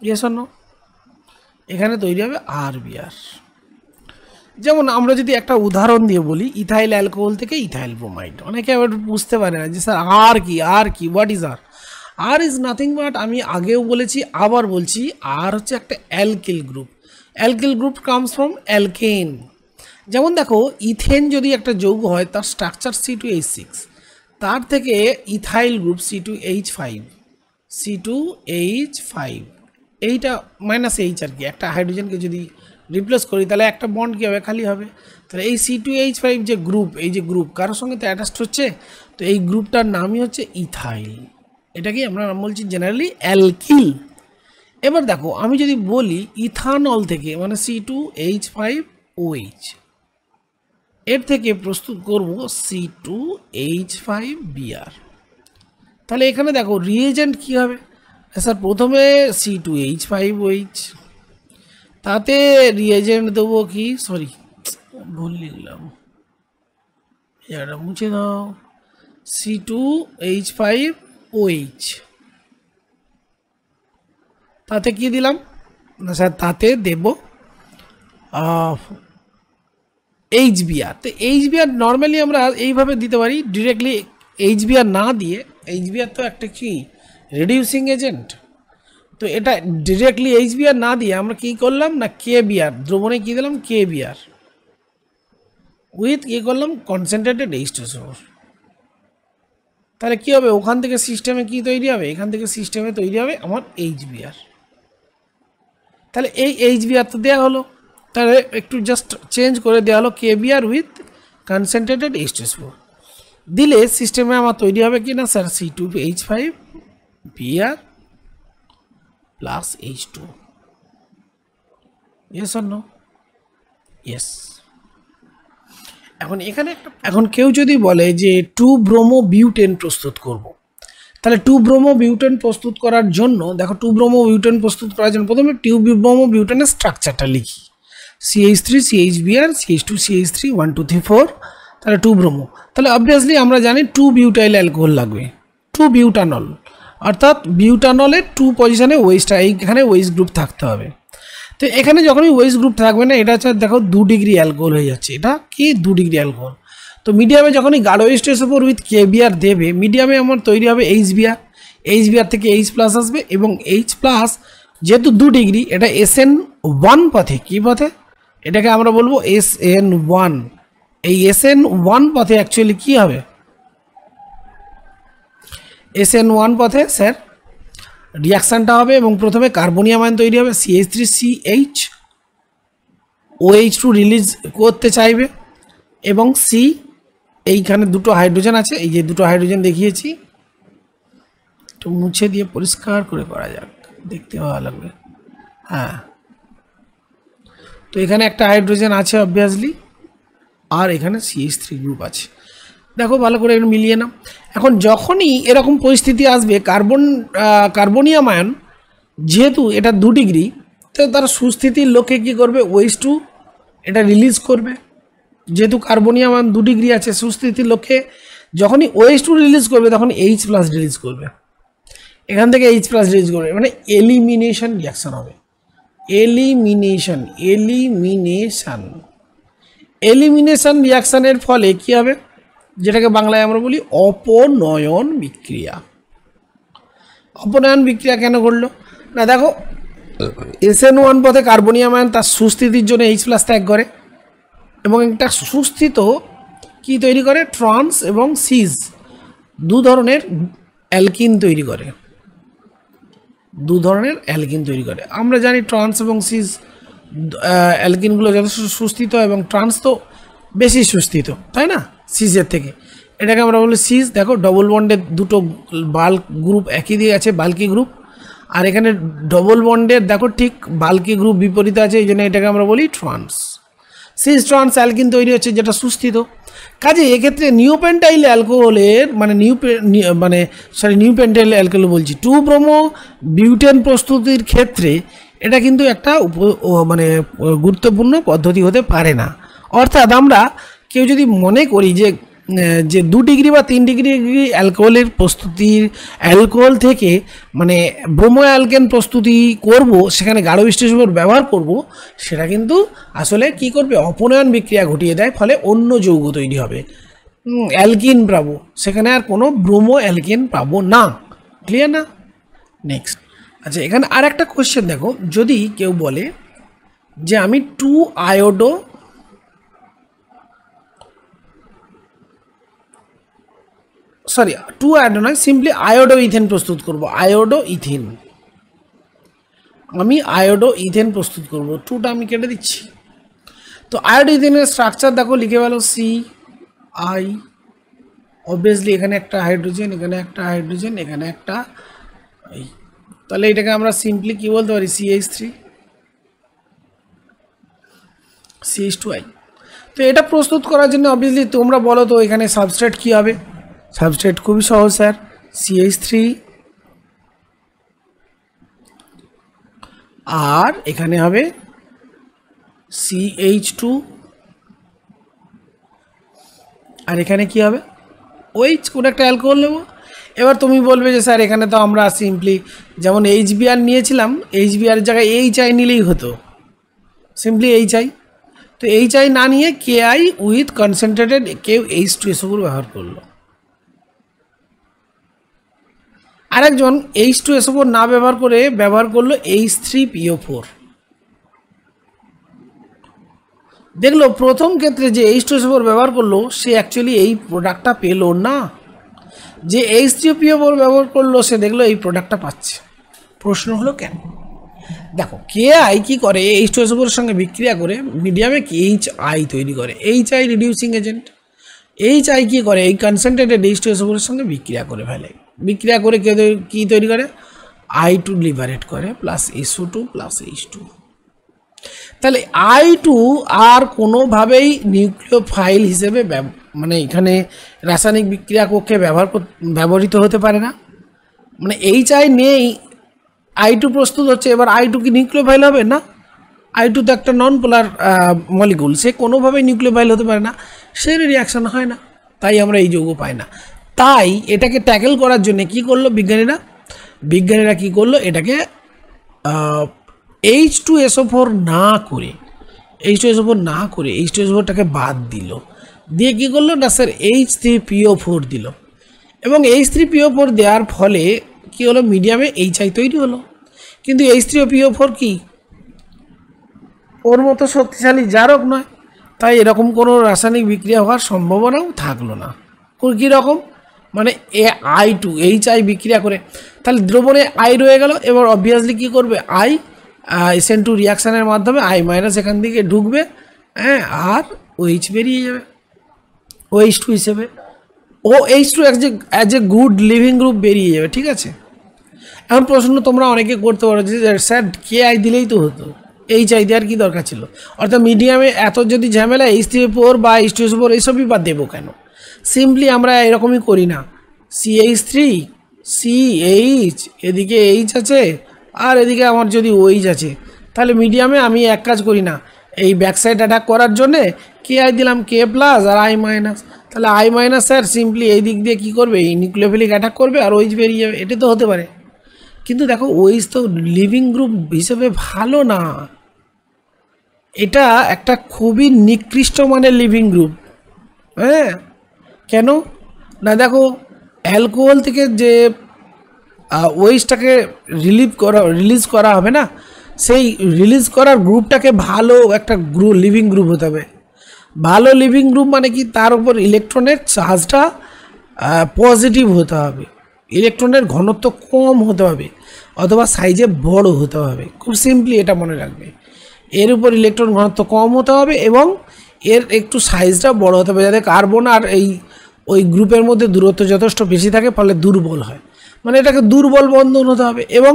Yes or no? এখানে তৈরি হবে RBr। যেমন আমরা যদি একটা উদাহরণ দিয়ে বলি, ইথাইল অ্যালকোহল থেকে ইথাইল ব্রোমাইড, অনেকে আবার বুঝতে পারে না যে স্যার আর কি, what is R is nothing but, আমি আগেও বলেছি আবার বলছি, আর হচ্ছে একটা alkyl group. Alkyl group comes from alkane. যেমন দেখো, ইথেন যদি একটা যৌগ হয়, তার স্ট্রাকচার C2H6, তার থেকে ইথাইল গ্রুপ C2H5, এইটা -H আর কি, একটা হাইড্রোজেনকে যদি রিপ্লেস করি তাহলে একটা বন্ড কী হবে, খালি হবে। তাহলে এই C2H5 যে গ্রুপ, এই যে গ্রুপ কারোর সঙ্গে তো অ্যাটাচড হচ্ছে, তো এই গ্রুপটার নামই হচ্ছে ইথাইল। এটাকেই আমরা নাম বলছি জেনারেলি অ্যালকিল। এবার দেখো, আমি যদি বলি ইথানল থেকে, মানে C2H5OH, এর থেকে প্রস্তুত করব C2H5Br। তাহলে এখানে দেখো রিয়েজেন্ট কী হবে স্যার, প্রথমে C2H5OH, তাতে রিয়েজেন্ট দেবো কি, সরি ভুল লিখলাম, এটা মুছে দাও, C2H5OH, তাতে কি দিলাম না স্যার, তাতে দেব HBr। তো HBr নর্মালি আমরা এইভাবে দিতে পারি ডিরেক্টলি, HBr না দিয়ে, HBr তো একটা কি রিডিউসিং এজেন্ট, তো এটা ডিরেক্টলি HBr না দিয়ে আমরা কী করলাম না, KBr, দ্রবণে কী দিলাম, KBr উইথ কী করলাম, কনসেন্ট্রেটেড H2SO4। তাহলে কী হবে, ওখান থেকে সিস্টেমে কী তৈরি হবে, এখান থেকে সিস্টেমে তৈরি হবে আমার HBr। তাহলে এই HBr তো দেওয়া হলো, তাহলে একটু জাস্ট চেঞ্জ করে দেওয়া হলো KBr উইথ কনসেন্ট্রেটেড H2SO4, দিলে সিস্টেমে আমার তৈরি হবে কি না sir, C2H5Br plus H2। Yes or no? Yes. এখন কেউ যদি বলে যে 2-ব্রোমো-বিউটেন প্রস্তুত করব, তাহলে 2-ব্রোমো-বিউটেন প্রস্তুত করার জন্য দেখো, 2-ব্রোমো-বিউটেন প্রস্তুত করার জন্য প্রথমে 2-ব্রোমো-বিউটেনের স্ট্রাকচারটা লিখি, CH3 CHBr CH2 CH3 1 2 3 4, তাহলে 2-ব্রোমো, তাহলে অবভিয়াসলি আমরা জানি 2-বিউটাইল অ্যালকোহল লাগবে, 2-বিউটানল, অর্থাৎ বিউটানলের 2 পজিশনে ওয়েস্টটা, এইখানে ওয়েস্ট গ্রুপ থাকতে হবে। তো এখানে যখনই ওয়েস্ট গ্রুপ থাকবে না, এটা হচ্ছে দেখো 2 ডিগ্রি অ্যালকোহল হয়ে যাচ্ছে, এটা কি 2 ডিগ্রি অ্যালকোহল। তো মিডিয়ামে যখনই গাঢ় H2SO4 উইথ KBr দেবে, মিডিয়ামে আমার তৈরি হবে HBr থেকে H+ আসবে, এবং H+, যেহেতু 2 ডিগ্রি, এটা SN1 পথে, কী পথে, এটাকে আমরা বলবো SN1। এই SN1 পথে অ্যাকচুয়ালি কী হবে, SN1 পথে স্যার রিয়াকশানটা হবে, এবং প্রথমে কার্বনিয়াম আয়ন তৈরি হবে, CH3CH, OH2 রিলিজ করতে চাইবে, এবং C, এইখানে দুটো হাইড্রোজেন আছে, এই যে দুটো হাইড্রোজেন দেখিয়েছি, একটু মুছে দিয়ে পরিষ্কার করে করা যাক, দেখতে ভালো লাগবে। হ্যাঁ, তো এখানে একটা হাইড্রোজেন আছে অবভিয়াসলি, আর এখানে CH3 গ্রুপ আছে, দেখো ভালো করে একটু মিলিয়ে নাও। এখন যখনই এরকম পরিস্থিতি আসবে, কার্বনিয়াম আয়ন যেহেতু এটা 2 ডিগ্রি, তো তার সুস্থিতির লক্ষ্যে কী করবে, OH2 এটা রিলিজ করবে, যেহেতু কার্বনিয়াম আয়ন 2 ডিগ্রি আছে, সুস্থিতির লক্ষ্যে যখনই OH2 রিলিজ করবে, তখন H+ রিলিজ করবে, এখান থেকে H+ রিলিজ করবে, মানে এলিমিনেশন রিয়াকশান হবে, এলিমিনেশন রিয়াকশানের ফলে কী হবে, যেটাকে বাংলায় আমরা বলি অপনয়ন বিক্রিয়া। অপনয়ন বিক্রিয়া কেন ঘটলো না, দেখো SN1 পথে কার্বনিয়াম আয়ন তার সুস্থিতির জন্য H+ ত্যাগ করে এবং একটা সুস্থিত কি তৈরি করে, ট্রান্স এবং সিজ দু ধরনের অ্যালকিন তৈরি করে, আমরা জানি ট্রান্স এবং সিজ অ্যালকিনগুলো যথেষ্ট সুস্থিত এবং ট্রান্স তো বেশি সুস্থিত, তাই না সিজের থেকে। এটাকে আমরা বলি সিজ। দেখো ডবল বন্ডের দুটো বাল্ক গ্রুপ একই দিকে আছে, বাল্কি গ্রুপ, আর এখানে ডবল বন্ডের দেখো ঠিক বাল্কি গ্রুপ বিপরীতে আছে, এই জন্য এটাকে আমরা বলি ট্রান্স। সিজ ট্রান্স অ্যালকিন তৈরি হচ্ছে যেটা সুস্থিত। কাজে এক্ষেত্রে নিউপেন্টাইল অ্যালকোহলের নিউপেন্টাইল অ্যালকোহল বলছি 2-ব্রোমো বিউটেন প্রস্তুতির ক্ষেত্রে এটা কিন্তু একটা গুরুত্বপূর্ণ পদ্ধতি হতে পারে না। অর্থাৎ আমরা কেউ যদি মনে করি যে 2 ডিগ্রি বা 3 ডিগ্রি অ্যালকোহলের প্রস্তুতির অ্যালকোহল থেকে ব্রোমো অ্যালকেন প্রস্তুতি করব, সেখানে গাঢ় বিষ্টিসুবর ব্যবহার করব, সেটা কিন্তু আসলে কি করবে, অপনয়ন বিক্রিয়া ঘটিয়ে দেয়, ফলে অন্য যৌগ তৈরি হবে, অ্যালকিন পাবো, সেখানে আর কোনো ব্রোমো অ্যালকেন পাবো না। ক্লিয়ার না? নেক্সট, আচ্ছা এখানে আর একটা কোয়েশ্চেন দেখো, যদি কেউ বলে যে আমি 2 আয়োডো নয়, সিম্পলি আয়োডো ইথেন প্রস্তুত করব, আমি আয়োডো ইথেন প্রস্তুত করব, 2টা আমি কেটে দিচ্ছি। তো আয়োডো ইথেনের স্ট্রাকচার দেখো, লিখে গেল CI, অবভিয়াসলি এখানে একটা হাইড্রোজেন, এখানে একটা হাইড্রোজেন, এখানে একটা, তাহলে এটাকে আমরা সিম্পলি কি বলতে পারি, CH2I। তো এটা প্রস্তুত করার জন্য অবভিয়াসলি তোমরা বলো তো এখানে সাবস্ট্রেট কি হবে, সাবস্ট্রেট খুবই সহজ স্যার, CH3 আর এখানে হবে CH2 আর এখানে কি হবে, OH, কোন একটা অ্যালকোহল নেব। এবার তুমি বলবে যে স্যার এখানে তো আমরা সিম্পলি যেমন HBr নিয়েছিলাম, HBr এর জায়গায় HI নিলেই হতো, সিম্পলি HI। তো HI না নিয়ে KI উইথ কনসেন্ট্রেটেড কেউ H2SO4 ব্যবহার করলো, আরেকজন H2SO4 না ব্যবহার করলো H3PO4। দেখলো প্রথম ক্ষেত্রে যে H2SO4 ব্যবহার করলো সে অ্যাকচুয়ালি এই প্রোডাক্টটা পেল না, যে H3PO4 ব্যবহার করলো সে দেখলো এই প্রোডাক্টটা পাচ্ছে। প্রশ্ন হলো কেন? দেখো KI কি করে, H2SO4 এর সঙ্গে বিক্রিয়া করে মিডিয়ামে HI তৈরি করে, HI রিডিউসিং এজেন্ট। HI কি করে, এই কনসেন্ট্রেটেড H2SO4 এর সঙ্গে বিক্রিয়া করে ফেলে, বিক্রিয়া করে কি তৈরি করে, I2 লিবারেট করে প্লাস SO2 প্লাস H2। তাহলে I2 আর কোনোভাবেই নিউক্লিওফাইল হিসেবে এখানে রাসায়নিক বিক্রিয়া কক্ষে ব্যবহৃত হতে পারে না, HI নেই, I2 প্রস্তুত হচ্ছে, এবার I2 কি নিউক্লিওফাইল হবে না, I2 তো একটা নন পোলার মলিকুল, সে কোনোভাবেই নিউক্লিওফাইল হতে পারে না, সে রিয়াকশন হয় না, তাই আমরা এই যৌগ পাই না। তাই এটাকে ট্যাকেল করার জন্য কি করলো বিজ্ঞানীরা কি করলো, এটাকে H2SO4 না করে H2SO4টাকে বাদ দিল, দিয়ে কি করলো না স্যার H3PO4 দিল, এবং H3PO4 দেওয়ার ফলে কি হলো, মিডিয়ামে HI তৈরি হলো। কিন্তু H3PO4 কি ওর মতো শক্তিশালী জারক নয়, তাই এরকম কোনো রাসায়নিক বিক্রিয়া হওয়ার সম্ভাবনাও থাকলো না। কীরকম, I2 HI বিক্রিয়া করে, তাহলে দ্রবণে I রয়ে গেল, এবার অবভিয়াসলি কী করবে, SN2 রিয়াকশানের মাধ্যমে I- এখান থেকে ঢুকবে, হ্যাঁ, আর OH বেরিয়ে যাবে OH2 হিসেবে, OH2 as a good living group বেরিয়ে যাবে। ঠিক আছে, এখন প্রশ্ন তোমরা অনেকে করতে পারো যে স্যার KI দিলেই তো হতো, HI দেওয়ার কী দরকার ছিল, অর্থাৎ মিডিয়ামে এত যদি ঝামেলা H3PO4 বা H2SO4 এইসবই বাদ দেবো কেন, সিম্পলি আমরা এরকমই করি না, CH3 CH, এদিকে H আছে আর এদিকে আমার যদি OH আছে, তাহলে মিডিয়ামে আমি এক কাজ করি না, এই ব্যাকসাইড অ্যাটাক করার জন্যে KI দিলাম K+ আর I-, তাহলে I- স্যার সিম্পলি এই দিক দিয়ে কী করবে, এই নিউক্লিওফিলিক অ্যাটাক করবে আর OH বেরিয়ে যাবে, এটা তো হতে পারে। কিন্তু দেখো OH তো লিভিং গ্রুপ হিসেবে ভালো না, এটা একটা খুবই নিকৃষ্ট মানের লিভিং গ্রুপ, হ্যাঁ, কেন না, দেখো অ্যালকোহল থেকে যে ওয়েস্টটাকে রিলিজ করা হবে না, সেই রিলিজ করার গ্রুপটাকে ভালো একটা লিভিং গ্রুপ হতে হবে। ভালো লিভিং গ্রুপ মানে কি, তার উপর ইলেকট্রনের চার্জটা পজিটিভ হতে হবে, ইলেকট্রনের ঘনত্ব কম হতে হবে, অথবা সাইজে বড় হতে হবে। খুব সিম্পলি এটা মনে রাখবে, এর উপর ইলেকট্রন ঘনত্ব কম হতে হবে এবং এর একটু সাইজটা বড় হতে হবে, যাতে কার্বন আর ওই গ্রুপের মধ্যে দূরত্ব যথেষ্ট বেশি থাকে, ফলে দুর্বল হয়, মানে এটাকে দুর্বল বন্ধন হতে হবে। এবং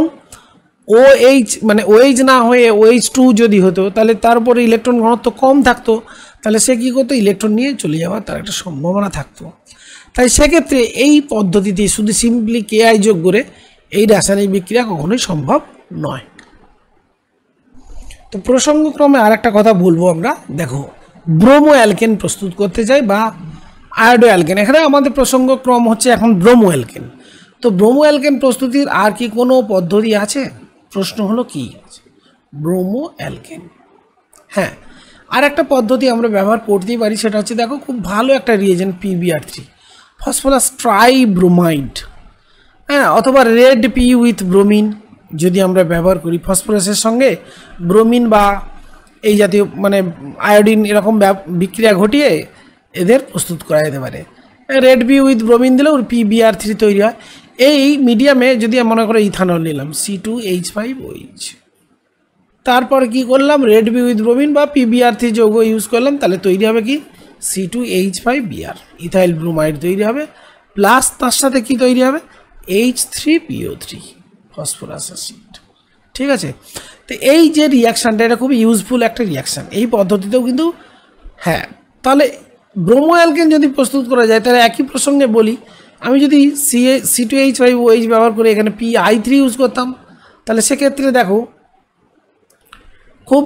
OH মানে OH না হয়ে OH2 যদি হতো, তাহলে তার উপরে ইলেকট্রন ঘনত্ব কম থাকতো, তাহলে সে কী করতো, ইলেকট্রন নিয়ে চলে যাওয়ার তার একটা সম্ভাবনা থাকতো। তাই সেক্ষেত্রে এই পদ্ধতিতে শুধু সিম্পলি KI যোগ করে এই রাসায়নিক বিক্রিয়া কখনোই সম্ভব নয়। তো প্রসঙ্গক্রমে আর একটা কথা বলবো আমরা, দেখো ব্রোমো অ্যালকেন প্রস্তুত করতে চাই বা আয়োডো অ্যালকেন, এখানে আমাদের প্রসঙ্গক্রম হচ্ছে এখন ব্রোমো অ্যালকেন। তো ব্রোমো অ্যালকেন প্রস্তুতির আর কি কোনো পদ্ধতি আছে? প্রশ্ন হলো কি আছে ব্রোমো অ্যালকেন। হ্যাঁ, আর একটা পদ্ধতি আমরা ব্যবহার করতেই পারি, সেটা হচ্ছে দেখো খুব ভালো একটা রিয়েজেন্ট PbR3 ফসফরাস ট্রাইব্রোমাইড, হ্যাঁ, অথবা রেড পি উইথ ব্রোমিন যদি আমরা ব্যবহার করি, ফসফরাসের সঙ্গে ব্রোমিন বা এই জাতীয় মানে আয়োডিন এরকম বিক্রিয়া ঘটিয়ে এদের প্রস্তুত করা যেতে পারে। রেড পি উইথ ব্রোমিন দিলেও PbR3 তৈরি হয়। এই মিডিয়ামে যদি মনে করো ইথানল নিলাম C2H5OH, তারপর কি করলাম, রেড পি উইথ ব্রোমিন বা PbR3 যৌগ ইউজ করলাম, তাহলে তৈরি হবে কি C2H5Br, ইথাইল ব্রোমাইড তৈরি হবে, প্লাস তার সাথে কি তৈরি হবে H3PO3 ফসফরাস অ্যাসিড। ঠিক আছে, তো এই যে রিয়াকশানটা এটা খুব ইউজফুল একটা রিয়াকশান এই পদ্ধতিতেও কিন্তু। হ্যাঁ, তাহলে ব্রোমো অ্যালকেন যদি প্রস্তুত করা যায়, তাহলে একই প্রসঙ্গে বলি, আমি যদি C2H5OH ব্যবহার করে এখানে PI3 ইউজ করতাম, তাহলে সেক্ষেত্রে দেখো খুব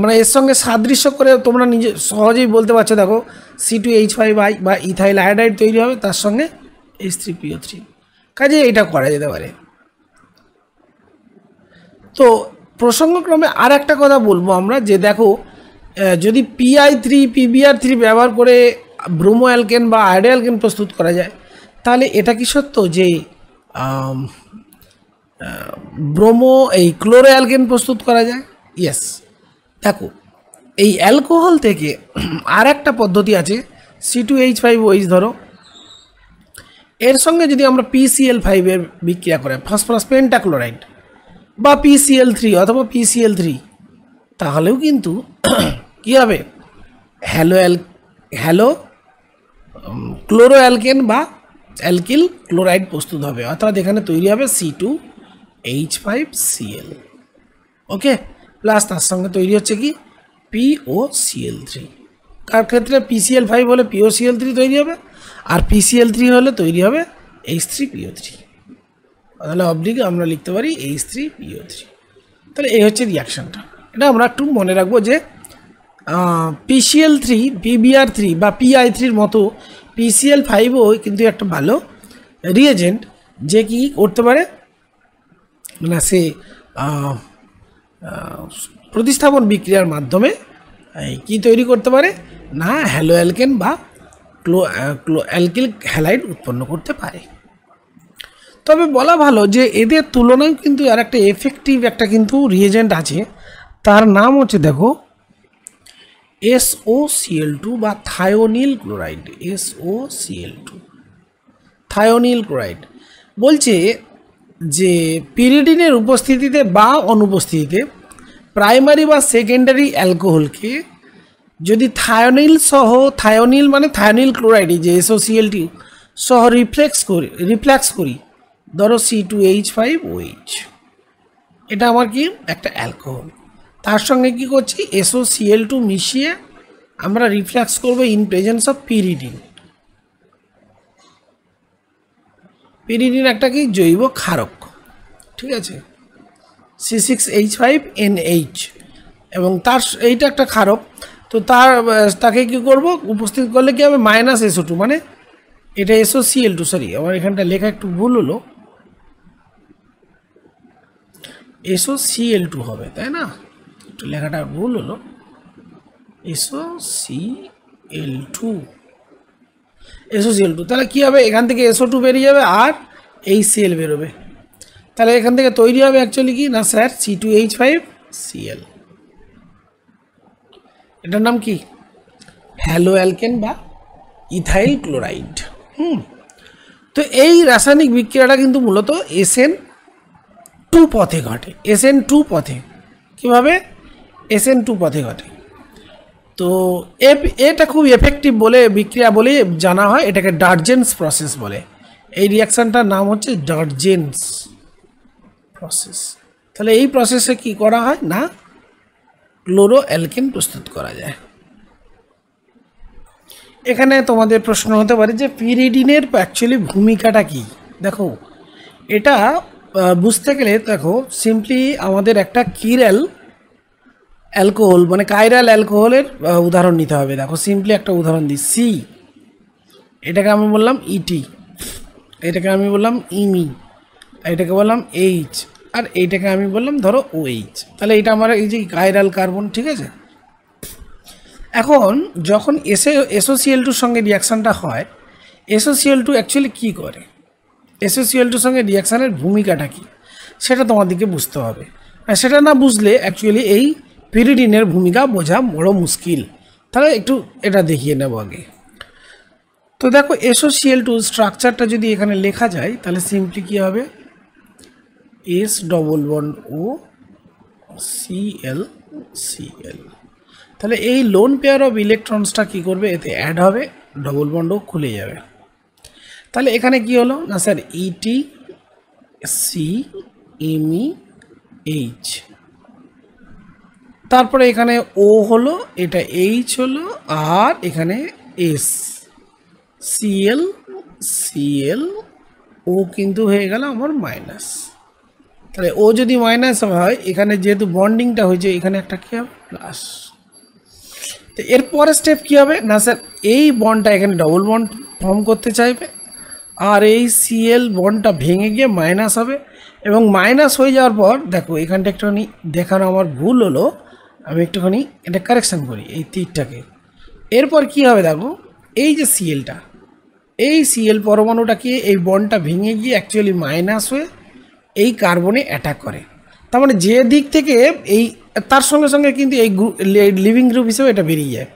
মানে এর সঙ্গে সাদৃশ্য করে তোমরা নিজে সহজেই বলতে পারছো, দেখো C2H5 বা ইথাইল আয়োডাইড তৈরি হবে, তার সঙ্গে H3PO3, কাজে এটা করা যেতে পারে। তো প্রসঙ্গক্রমে আর একটা কথা বলবো আমরা, যে দেখো যদি PbR3 ব্যবহার করে ব্রোমো অ্যালকেন বা আয়োডো অ্যালকেন প্রস্তুত করা যায়, তাহলে এটা কি সত্য যে ব্রোমো এই ক্লোরো অ্যালকেন প্রস্তুত করা যায়? ইয়েস, দেখো এই অ্যালকোহল থেকে আর একটা পদ্ধতি আছে, C2H5OH ধরো, এর সঙ্গে যদি আমরা PCl5 এর বিক্রিয়া করে ফসফরাস পেন্টাক্লোরাইড বা PCl3 অথবা PCl3, তাহলেও কিন্তু কী হবে, হ্যালো ক্লোরো অ্যালকেন বা অ্যালকিল ক্লোরাইড প্রস্তুত হবে, অর্থাৎ এখানে তৈরি হবে C2H5Cl। ওকে, প্লাস তার সঙ্গে তৈরি হচ্ছে কি POCl3, তার ক্ষেত্রে PCl5 হলে POCl3 তৈরি হবে, আর PCl3 হলে তৈরি হবে H3PO3, তাহলে অবলিগে আমরা লিখতে পারি H3PO3। তাহলে এই হচ্ছে রিয়াকশানটা, এটা আমরা একটু মনে রাখবো যে PCl3 PbR3 বা PI3-র মতো PCl5ও কিন্তু একটা ভালো রিয়েজেন্ট, যে কি করতে পারে না, সে প্রতিস্থাপন বিক্রিয়ার মাধ্যমে কি তৈরি করতে পারে না, হ্যালো অ্যালকেন বা অ্যালকিল হ্যালাইড উৎপন্ন করতে পারে। তবে বলা ভালো যে এদের তুলনায় কিন্তু আর একটা এফেক্টিভ একটা কিন্তু রিয়েজেন্ট আছে, তার নাম হচ্ছে দেখো SOCl2 বা thionyl chloride. SOCl2 thionyl chloride বলছে যে পিরিডিনের উপস্থিতিতে বা অনুপস্থিতিতে প্রাইমারি বা সেকেন্ডারি অ্যালকোহলকে যদি থায়োনিল মানে থায়োনিল ক্লোরাইড যে SOCl2 সহ রিফ্লেক্স করি, ধরো C2H5OH, এটা আমার কি একটা অ্যালকোহল, তার সঙ্গে কি করছি SOCl2 মিশিয়ে আমরা রিফ্লেক্স করব in presence of pyridine. Pyridine একটা কি জৈব ক্ষারক, ঠিক আছে, C6H5NH, এবং তার এইটা একটা ক্ষারক। তো তাকে কি করব, উপস্থিত করলে কি হবে -SO2, মানে এটা SOCl2, সরি আমার এখানটা লেখা একটু ভুল হলো, SOCl2 হবে, তাই না, একটু লেখাটা ভুল হলো, SOCl2 SOCl2, তাহলে কী হবে, এখান থেকে SO2 বেরিয়ে যাবে আর HCl বেরোবে। তাহলে এখান থেকে তৈরি হবে অ্যাকচুয়ালি কি না স্যার, C2H5Cl। এটার নাম কি, হ্যালো অ্যালকেন বা ইথাইল ক্লোরাইড। তো এই রাসায়নিক বিক্রিয়াটা কিন্তু মূলত SN2 পথে ঘটে। SN2 পথে কীভাবে, SN2 পথে ঘটে। তো এটা খুব এফেক্টিভ বলে বিক্রিয়া বলে জানা হয়, এটাকে ডারজেন্স প্রসেস বলে। এই রিয়াকশানটার নাম হচ্ছে ডারজেন্স প্রসেস। তাহলে এই প্রসেসে কি করা হয় না, ক্লোরো অ্যালকেন প্রস্তুত করা যায়। এখানে তোমাদের প্রশ্ন হতে পারে যে পিরিডিনের অ্যাকচুয়ালি ভূমিকাটা কি। দেখো এটা বুঝতে গেলে দেখো সিম্পলি আমাদের একটা কিরাল অ্যালকোহল মানে কাইরাল অ্যালকোহলের উদাহরণ নিতে হবে। দেখো সিম্পলি একটা উদাহরণ দিই, সি, এটাকে আমি বললাম ইটি, এটাকে আমি বললাম ইমি, এটাকে বললাম এইচ, আর এইটাকে আমি বললাম ধরো OH। তাহলে এটা আমার এই যে কাইরাল কার্বন, ঠিক আছে। এখন যখন SOCl2 সঙ্গে রিয়াকশানটা হয়, SOCl2 অ্যাকচুয়ালি কী করে, SOCl2 সঙ্গে রিয়াকশানের ভূমিকাটা কী সেটা তোমাদেরকে বুঝতে হবে। আর সেটা না বুঝলে অ্যাকচুয়ালি এই পিরিডিনের ভূমিকা বোঝা বড় মুশকিল। তাহলে একটু এটা দেখিয়ে নেব আগে। তো দেখো SOCl2 স্ট্রাকচারটা যদি এখানে লেখা যায় তাহলে সিম্পলি কী হবে, S double bond O Cl। তাহলে এই লোন পেয়ার অফ ইলেকট্রনসটা কী করবে, এতে অ্যাড হবে, ডবল বন্ডও খুলে যাবে। তাহলে এখানে কি হলো না স্যার, ইটি সি এমই এইচ, তারপরে এখানে ও হলো, এটা এইচ হলো, আর এখানে এস, সিএল সিএল, ও কিন্তু হয়ে গেল আমার মাইনাস। তাহলে ও যদি মাইনাস হয়, এখানে যেহেতু বন্ডিংটা হয়েছে এখানে একটা কী হবে, প্লাস। তো এরপরে স্টেপ কী হবে না স্যার, এই বন্ডটা এখানে ডবল বন্ড ফর্ম করতে চাইবে, আর এই সিএল বন্ডটা ভেঙে গিয়ে মাইনাস হবে, এবং মাইনাস হয়ে যাওয়ার পর দেখো এখানটা একটুখানি দেখানো আমার ভুল হলো, আমি একটুখানি এটা কারেকশান করি এই তীরটাকে। এরপর কি হবে দেখো, এই যে সিএলটা, এই সিএল পরমাণুটাকে এই বন্ডটা ভেঙে গিয়ে অ্যাকচুয়ালি মাইনাস হয়ে এই কার্বনে অ্যাটাক করে। তার মানে যে দিক থেকে এই তার সঙ্গে সঙ্গে কিন্তু এই লিভিং গ্রুপ হিসেবে এটা বেরিয়ে যায়।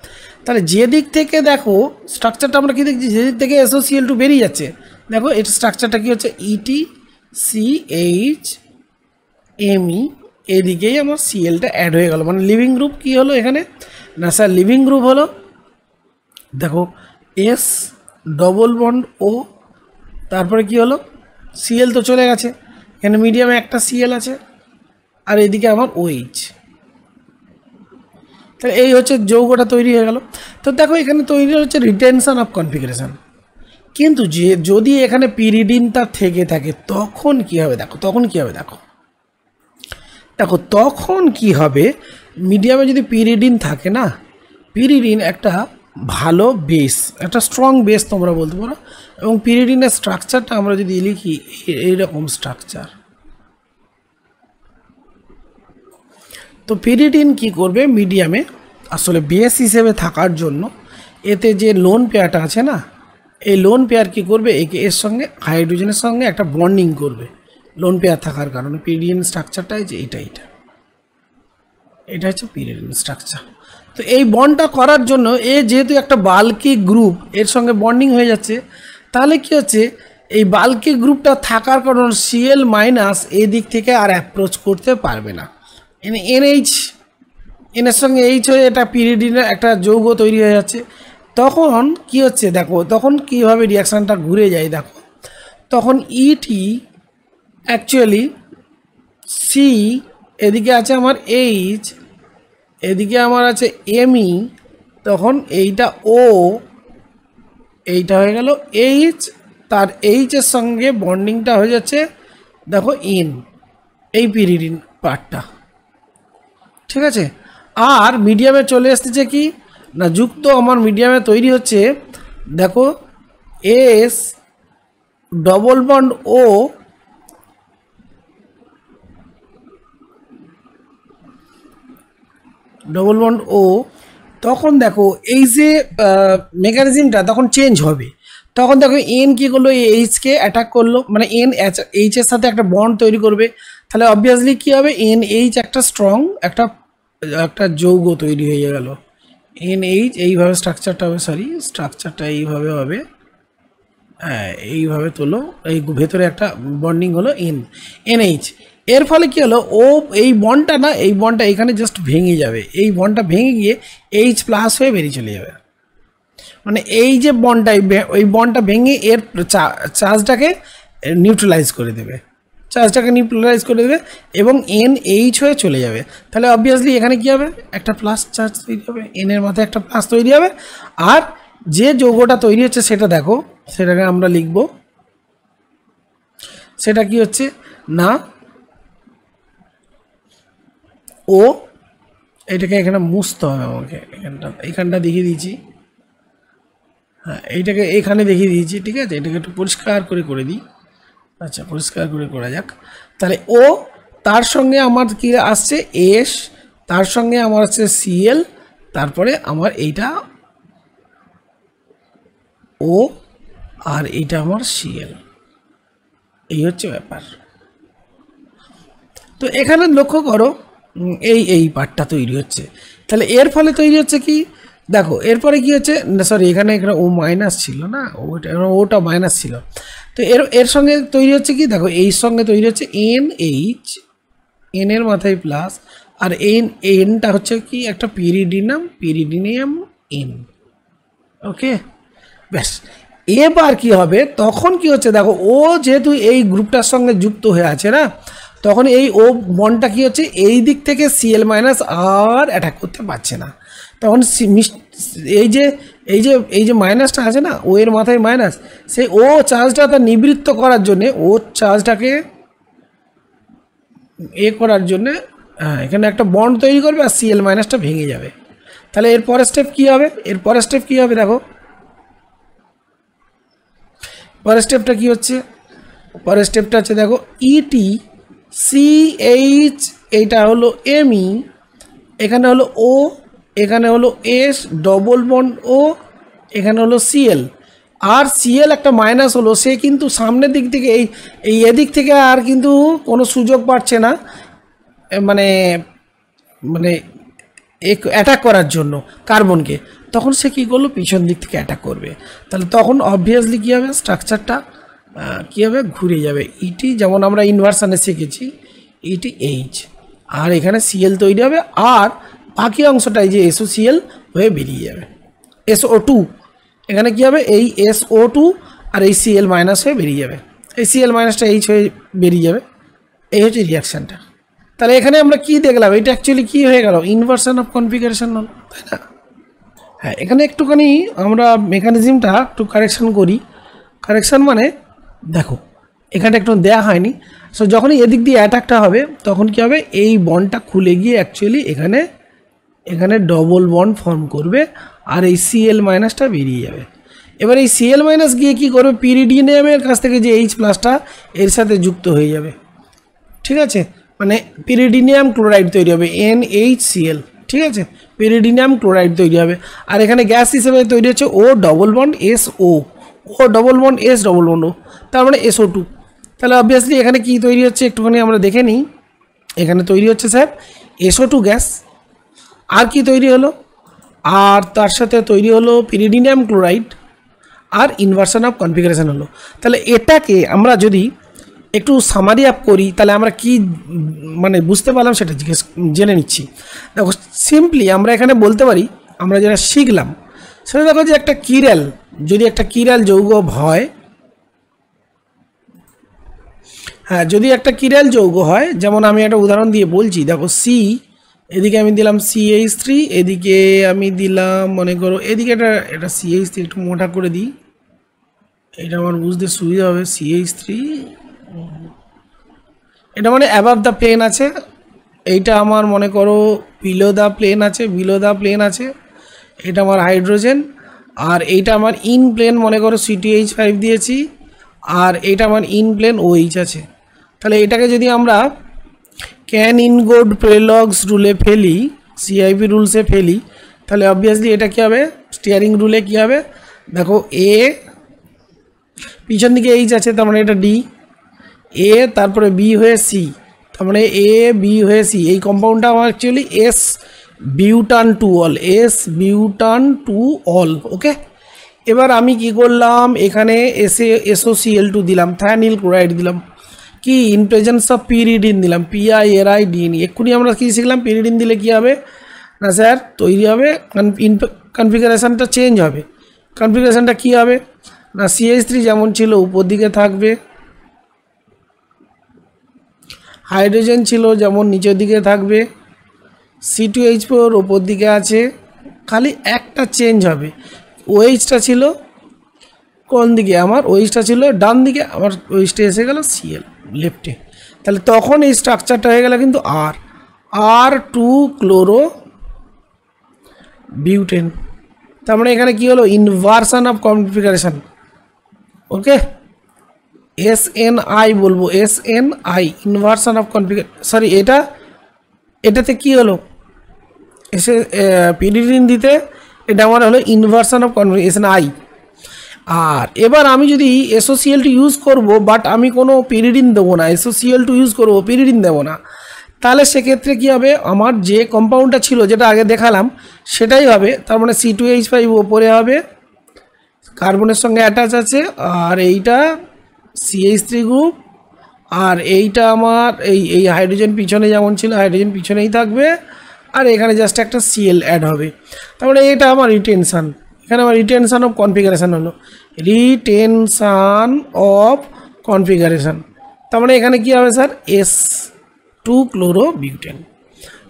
তাহলে যে দিক থেকে দেখো স্ট্রাকচারটা আমরা কী দেখছি, যে দিক থেকে SOCl2 বেরিয়ে যাচ্ছে, দেখো এর স্ট্রাকচারটা কী হচ্ছে, ইটি সি এইচ এমই, এদিকেই আমার সিএলটা অ্যাড হয়ে গেল। মানে লিভিং গ্রুপ কী হলো এখানে না স্যার, লিভিং গ্রুপ হলো দেখো এস ডবল বন্ড ও, তারপরে কি হলো, সিএল তো চলে গেছে, এখানে মিডিয়ামে একটা সিএল আছে, আর এদিকে আমার OH। তাহলে এই হচ্ছে যৌগটা তৈরি হয়ে গেল। তো দেখো এখানে তৈরি হচ্ছে রিটেনশন অফ কনফিগারেশন। কিন্তু যে যদি এখানে পিরিডিনটা থেকে থাকে তখন কি হবে দেখো, তখন কি হবে দেখো, দেখো তখন কি হবে, মিডিয়ামে যদি পিরিডিন থাকে না, পিরিডিন একটা ভালো বেস, একটা স্ট্রং বেস তোমরা বলতে পারো। এবং পিরিডিনের স্ট্রাকচারটা আমরা যদি লিখি এইরকম স্ট্রাকচার, তো পিরিডিন কি করবে, মিডিয়ামে আসলে বেস হিসেবে থাকার জন্য এতে যে লোন পেয়ারটা আছে না, এই লোন পেয়ার কী করবে, একে এর সঙ্গে হাইড্রোজেনের সঙ্গে একটা বন্ডিং করবে। লোন পেয়ার থাকার কারণে পিরিডিন স্ট্রাকচারটা যে এটা হচ্ছে পিরিডিন স্ট্রাকচার। তো এই বন্ডটা করার জন্য এ যেহেতু একটা বাল্কি গ্রুপ এর সঙ্গে বন্ডিং হয়ে যাচ্ছে, তাহলে কি হচ্ছে, এই বাল্কি গ্রুপটা থাকার কারণ সিএল মাইনাস এই দিক থেকে আর অ্যাপ্রোচ করতে পারবে না। এনএইচ, এনের সঙ্গে এইচ হয়ে এটা পিরিডিনের একটা যৌগ তৈরি হয়ে যাচ্ছে। তখন কি হচ্ছে দেখো, তখন কীভাবে রিয়াকশানটা ঘুরে যায় দেখো, তখন ইটি অ্যাকচুয়ালি সি, এদিকে আছে আমার এইচ, এদিকে আমার আছে এমই, তখন এইটা ও, এইটা হয়ে গেল এইচ, তার এইচের সঙ্গে বন্ডিংটা হয়ে যাচ্ছে দেখো ইন, এই পিরিডিন পার্টটা, ঠিক আছে। আর মিডিয়ামে চলে আসতেছে কি না, যুক্ত আমার মিডিয়ামে তৈরি হচ্ছে দেখো এস ডবল বন্ড ও, তখন দেখো এই যে মেকানিজমটা তখন চেঞ্জ হবে। তখন দেখো এন কী করলো, এইচকে অ্যাটাক করলো, মানে এন এইচের সাথে একটা বন্ড তৈরি করবে। তাহলে অবভিয়াসলি কী হবে, এন এইচ একটা স্ট্রং একটা একটা যৌগ তৈরি হয়ে গেল। এন এইচ এইভাবে স্ট্রাকচারটা হবে, সরি স্ট্রাকচারটা এইভাবে হবে, হ্যাঁ এইভাবে তোলো, এই ভেতরে একটা বন্ডিং হলো এনএইচ। এর ফলে কী হলো, ও এই বন্ডটা না, এই বন্ডটা এখানে জাস্ট ভেঙে যাবে, এই বন্ডটা ভেঙে গিয়ে এইচ প্লাস হয়ে বেরিয়ে চলে যাবে। মানে এই যে বন্ডটা, ওই বন্ডটা ভেঙে এর চার্জটাকে নিউট্রালাইজ করে দেবে, চার্জটাকে নিউট্রালাইজ করে দেবে এবং এন এইচ হয়ে চলে যাবে। তাহলে অবভিয়াসলি এখানে কী হবে, একটা প্লাস চার্জ তৈরি হবে, এনের মাথায় একটা প্লাস তৈরি হবে। আর যে যৌগটা তৈরি হচ্ছে সেটা দেখো, সেটাকে আমরা লিখব, সেটা কি হচ্ছে না ও, এটাকে এখানে মুছতে হবে আমাকে, এখানটা দেখিয়ে দিয়েছি, হ্যাঁ এইটাকে এখানে দেখিয়ে দিয়েছি, ঠিক আছে, এটাকে একটু পরিষ্কার করে দিই। আচ্ছা পরিষ্কার করে করা যাক। তাহলে ও, তার সঙ্গে আমার কি আসছে এস, তার সঙ্গে আমার আসছে সিএল, তারপরে আমার এইটা ও, আর এইটা আমার সিএল, এই হচ্ছে ব্যাপার। তো এখানে লক্ষ্য করো এই পার্টটা তৈরি হচ্ছে। তাহলে এর ফলে তৈরি হচ্ছে কি দেখো, এরপরে কি হচ্ছে, সরি এখানে ও মাইনাস ছিল না, ওটা মাইনাস ছিল। তো এর সঙ্গে তৈরি হচ্ছে কি দেখো, এই সঙ্গে তৈরি হচ্ছে এন এইচ, এন এর মাথায় প্লাস, আর এনটা হচ্ছে কি একটা পিরিডিনিয়াম এন। ওকে ব্যাস, এবার কি হবে, তখন কি হচ্ছে দেখো, ও যেহেতু এই গ্রুপটার সঙ্গে যুক্ত হয়ে আছে না, তখন এই ও বন্ডটা কি হচ্ছে, এই দিক থেকে সিএল মাইনাস আর অ্যাটাক করতে পারছে না। তখন এই যে মাইনাসটা আছে না, ও এর মাথায় মাইনাস, সেই ও চার্জটা তার নিবৃত্ত করার জন্যে, ও চার্জটাকে করার জন্যে এখানে একটা বন্ড তৈরি করবে আর সিএল মাইনাসটা ভেঙে যাবে। তাহলে এর পরের স্টেপ কী হবে, দেখো পরের স্টেপটা কী হচ্ছে, পরের স্টেপটা হচ্ছে দেখো ইটি সিএইচ, এইটা হলো এমই, এখানে হলো ও, এখানে হলো এস ডবল বন্ড ও, এখানে হলো সিএল, আর সিএল একটা মাইনাস হলো, সে কিন্তু সামনের দিক থেকে এই এদিক থেকে আর কিন্তু কোনো সুযোগ পাচ্ছে না, মানে অ্যাটাক করার জন্য কার্বনকে, তখন সে কী করলো, পিছন দিক থেকে অ্যাটাক করবে। তাহলে তখন অবভিয়াসলি কী হবে, স্ট্রাকচারটা কী হবে, ঘুরে যাবে। ইটি যেমন আমরা ইনভার্সানে শিখেছি, ইটি এইচ, আর এখানে সিএল তৈরি হবে, আর বাকি অংশটাই যে SOCl হয়ে বেরিয়ে যাবে, SO2, এখানে কী হবে, এই SO2 আর এই সিএল মাইনাস হয়ে বেরিয়ে যাবে, এই সিএল মাইনাসটা এইচ হয়ে বেরিয়ে যাবে। এই হচ্ছে রিয়াকশানটা। তাহলে এখানে আমরা কি দেখলাম, এটা অ্যাকচুয়ালি কী হয়ে গেল, ইনভার্সন অফ কনফিগারেশন হল, তাই না? হ্যাঁ, এখানে একটুখানি আমরা মেকানিজমটা একটু কারেকশান করি। কারেকশান মানে দেখো, এখানে একটু দেয়া হয়নি, সো যখনই এদিক দিয়ে অ্যাটাকটা হবে তখন কী হবে, এই বন্ডটা খুলে গিয়ে অ্যাকচুয়ালি এখানে ডবল বন্ড ফর্ম করবে আর এই সিএল মাইনাসটা বেরিয়ে যাবে। এবার এই সিএল মাইনাস গিয়ে কী করবে, পিরিডিনিয়ামের কাছ থেকে যে এইচ প্লাসটা এর সাথে যুক্ত হয়ে যাবে, ঠিক আছে, মানে পিরিডিনিয়াম ক্লোরাইড তৈরি হবে NaCl, ঠিক আছে, পিরিডিনিয়াম ক্লোরাইড তৈরি হবে। আর এখানে গ্যাস হিসেবে তৈরি হচ্ছে O double bond SO, O double bond S double bond O, তার মানে SO2। তাহলে অবভিয়াসলি এখানে কি তৈরি হচ্ছে একটুখানি আমরা দেখে নিই। এখানে তৈরি হচ্ছে স্যার SO2 গ্যাস, আর কি তৈরি হলো, আর তার সাথে তৈরি হলো পিরিডিনিয়াম ক্লোরাইড, আর ইনভার্সন অফ কনফিগারেশন হলো। তাহলে এটাকে আমরা যদি একটু সামারি আপ করি, তাহলে আমরা কি মানে বুঝতে পারলাম সেটা জেনে নিচ্ছি। দেখো সিম্পলি আমরা এখানে বলতে পারি, আমরা যেটা শিখলাম সেটা দেখো যে একটা কিরাল, যদি একটা কিরাল যৌগ হয়, হ্যাঁ যদি একটা কিরাল যৌগ হয়, যেমন আমি একটা উদাহরণ দিয়ে বলছি, দেখো সি, এদিকে আমি দিলাম CH3, এদিকে আমি দিলাম মনে করো এদিকে এটা CH3, একটু মোটা করে দিই, এটা আমার বুঝতে সুবিধা হবে। CH3 এটা মানে অ্যাবাভ দ্য প্লেন আছে, এইটা আমার মনে করো বিলো দ্য প্লেন আছে, এটা আমার হাইড্রোজেন, আর এইটা আমার ইন প্লেন মনে করো CTH5 দিয়েছি, আর এইটা আমার ইন প্লেন OH আছে। তাহলে এটাকে যদি আমরা ক্যান ইনগোড প্রেলগস রুলে ফেলি, CIP রুলসে ফেলি, তাহলে অবভিয়াসলি এটা কী হবে, স্টিয়ারিং রুলে কী হবে, দেখো A পিছন দিকে এইচ আছে, তার মানে এটা ডি, এ তারপরে বি হয়ে সি, তার মানে এ বি হয়ে সি। এই কম্পাউন্ডটা আমার actually S butan two ol, S butan two ol. Okay, এবার আমি কি করলাম, এখানে SOCl2 দিলাম, থায়ানিল ক্লোরাইড দিলাম, কি ইন প্রেজেন্স অফ পিরিডিন দিলাম, PIRIDIN। এক্ষুনি আমরা কি শিখলাম, পিরিডিন দিলে কি হবে না স্যার, তৈরি হবে কনফিগারেশানটা চেঞ্জ হবে। কনফিগারেশানটা কি হবে না, CH3 যেমন ছিল উপর দিকে থাকবে, হাইড্রোজেন ছিল যেমন নিচের দিকে থাকবে, C2H4 ওপর দিকে আছে, খালি একটা চেঞ্জ হবে, OH-টা ছিল কোন দিকে, আমার OH-টা ছিল ডান দিকে, আমার OH-টা এসে গেল Cl লেফটে। তাহলে তখন এই স্ট্রাকচারটা হয়ে গেল কিন্তু R2 ক্লোরো বিউটেন। তার মানে এখানে কি হলো, inversion of configuration. Okay, SNI বলবো, SNI ইনভার্সন অফ সরি, এটাতে কি হলো, এসে পিরিডিন দিতে এটা আমার হলো ইনভার্সন অফ কনফিগারেশন আই। আর এবার আমি যদি SOCl2 ইউজ করব, বাট আমি কোনো পিরিডিন দেবো না, SOCl2 ইউজ করবো, পিরিডিন দেবো না, তাহলে সেক্ষেত্রে কী হবে, আমার যে কম্পাউন্ডটা ছিল যেটা আগে দেখালাম সেটাই হবে। তার মানে C2H5 ওপরে হবে, কার্বনের সঙ্গে অ্যাটাচ আছে, আর এইটা CH3 গ্রুপ, আর এইটা আমার এই হাইড্রোজেন পিছনে যেমন ছিল হাইড্রোজেন পিছনেই থাকবে, আর এখানে জাস্ট একটা Cl অ্যাড হবে। তারপরে এটা আমার রিটেনশান, এখানে আমার রিটেনশান অফ কনফিগারেশান হলো, রিটেনশান অফ কনফিগারেশান। তার মানে এখানে কী হবে sir, S2 chloro butane.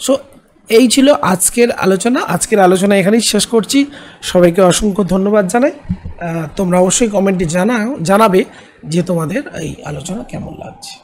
So এই ছিল আজকের আলোচনা। আজকের আলোচনা এখানেই শেষ করছি। সবাইকে অসংখ্য ধন্যবাদ জানাই। তোমরা অবশ্যই কমেন্টে জানাবে যে তোমাদের এই আলোচনা কেমন লাগছে।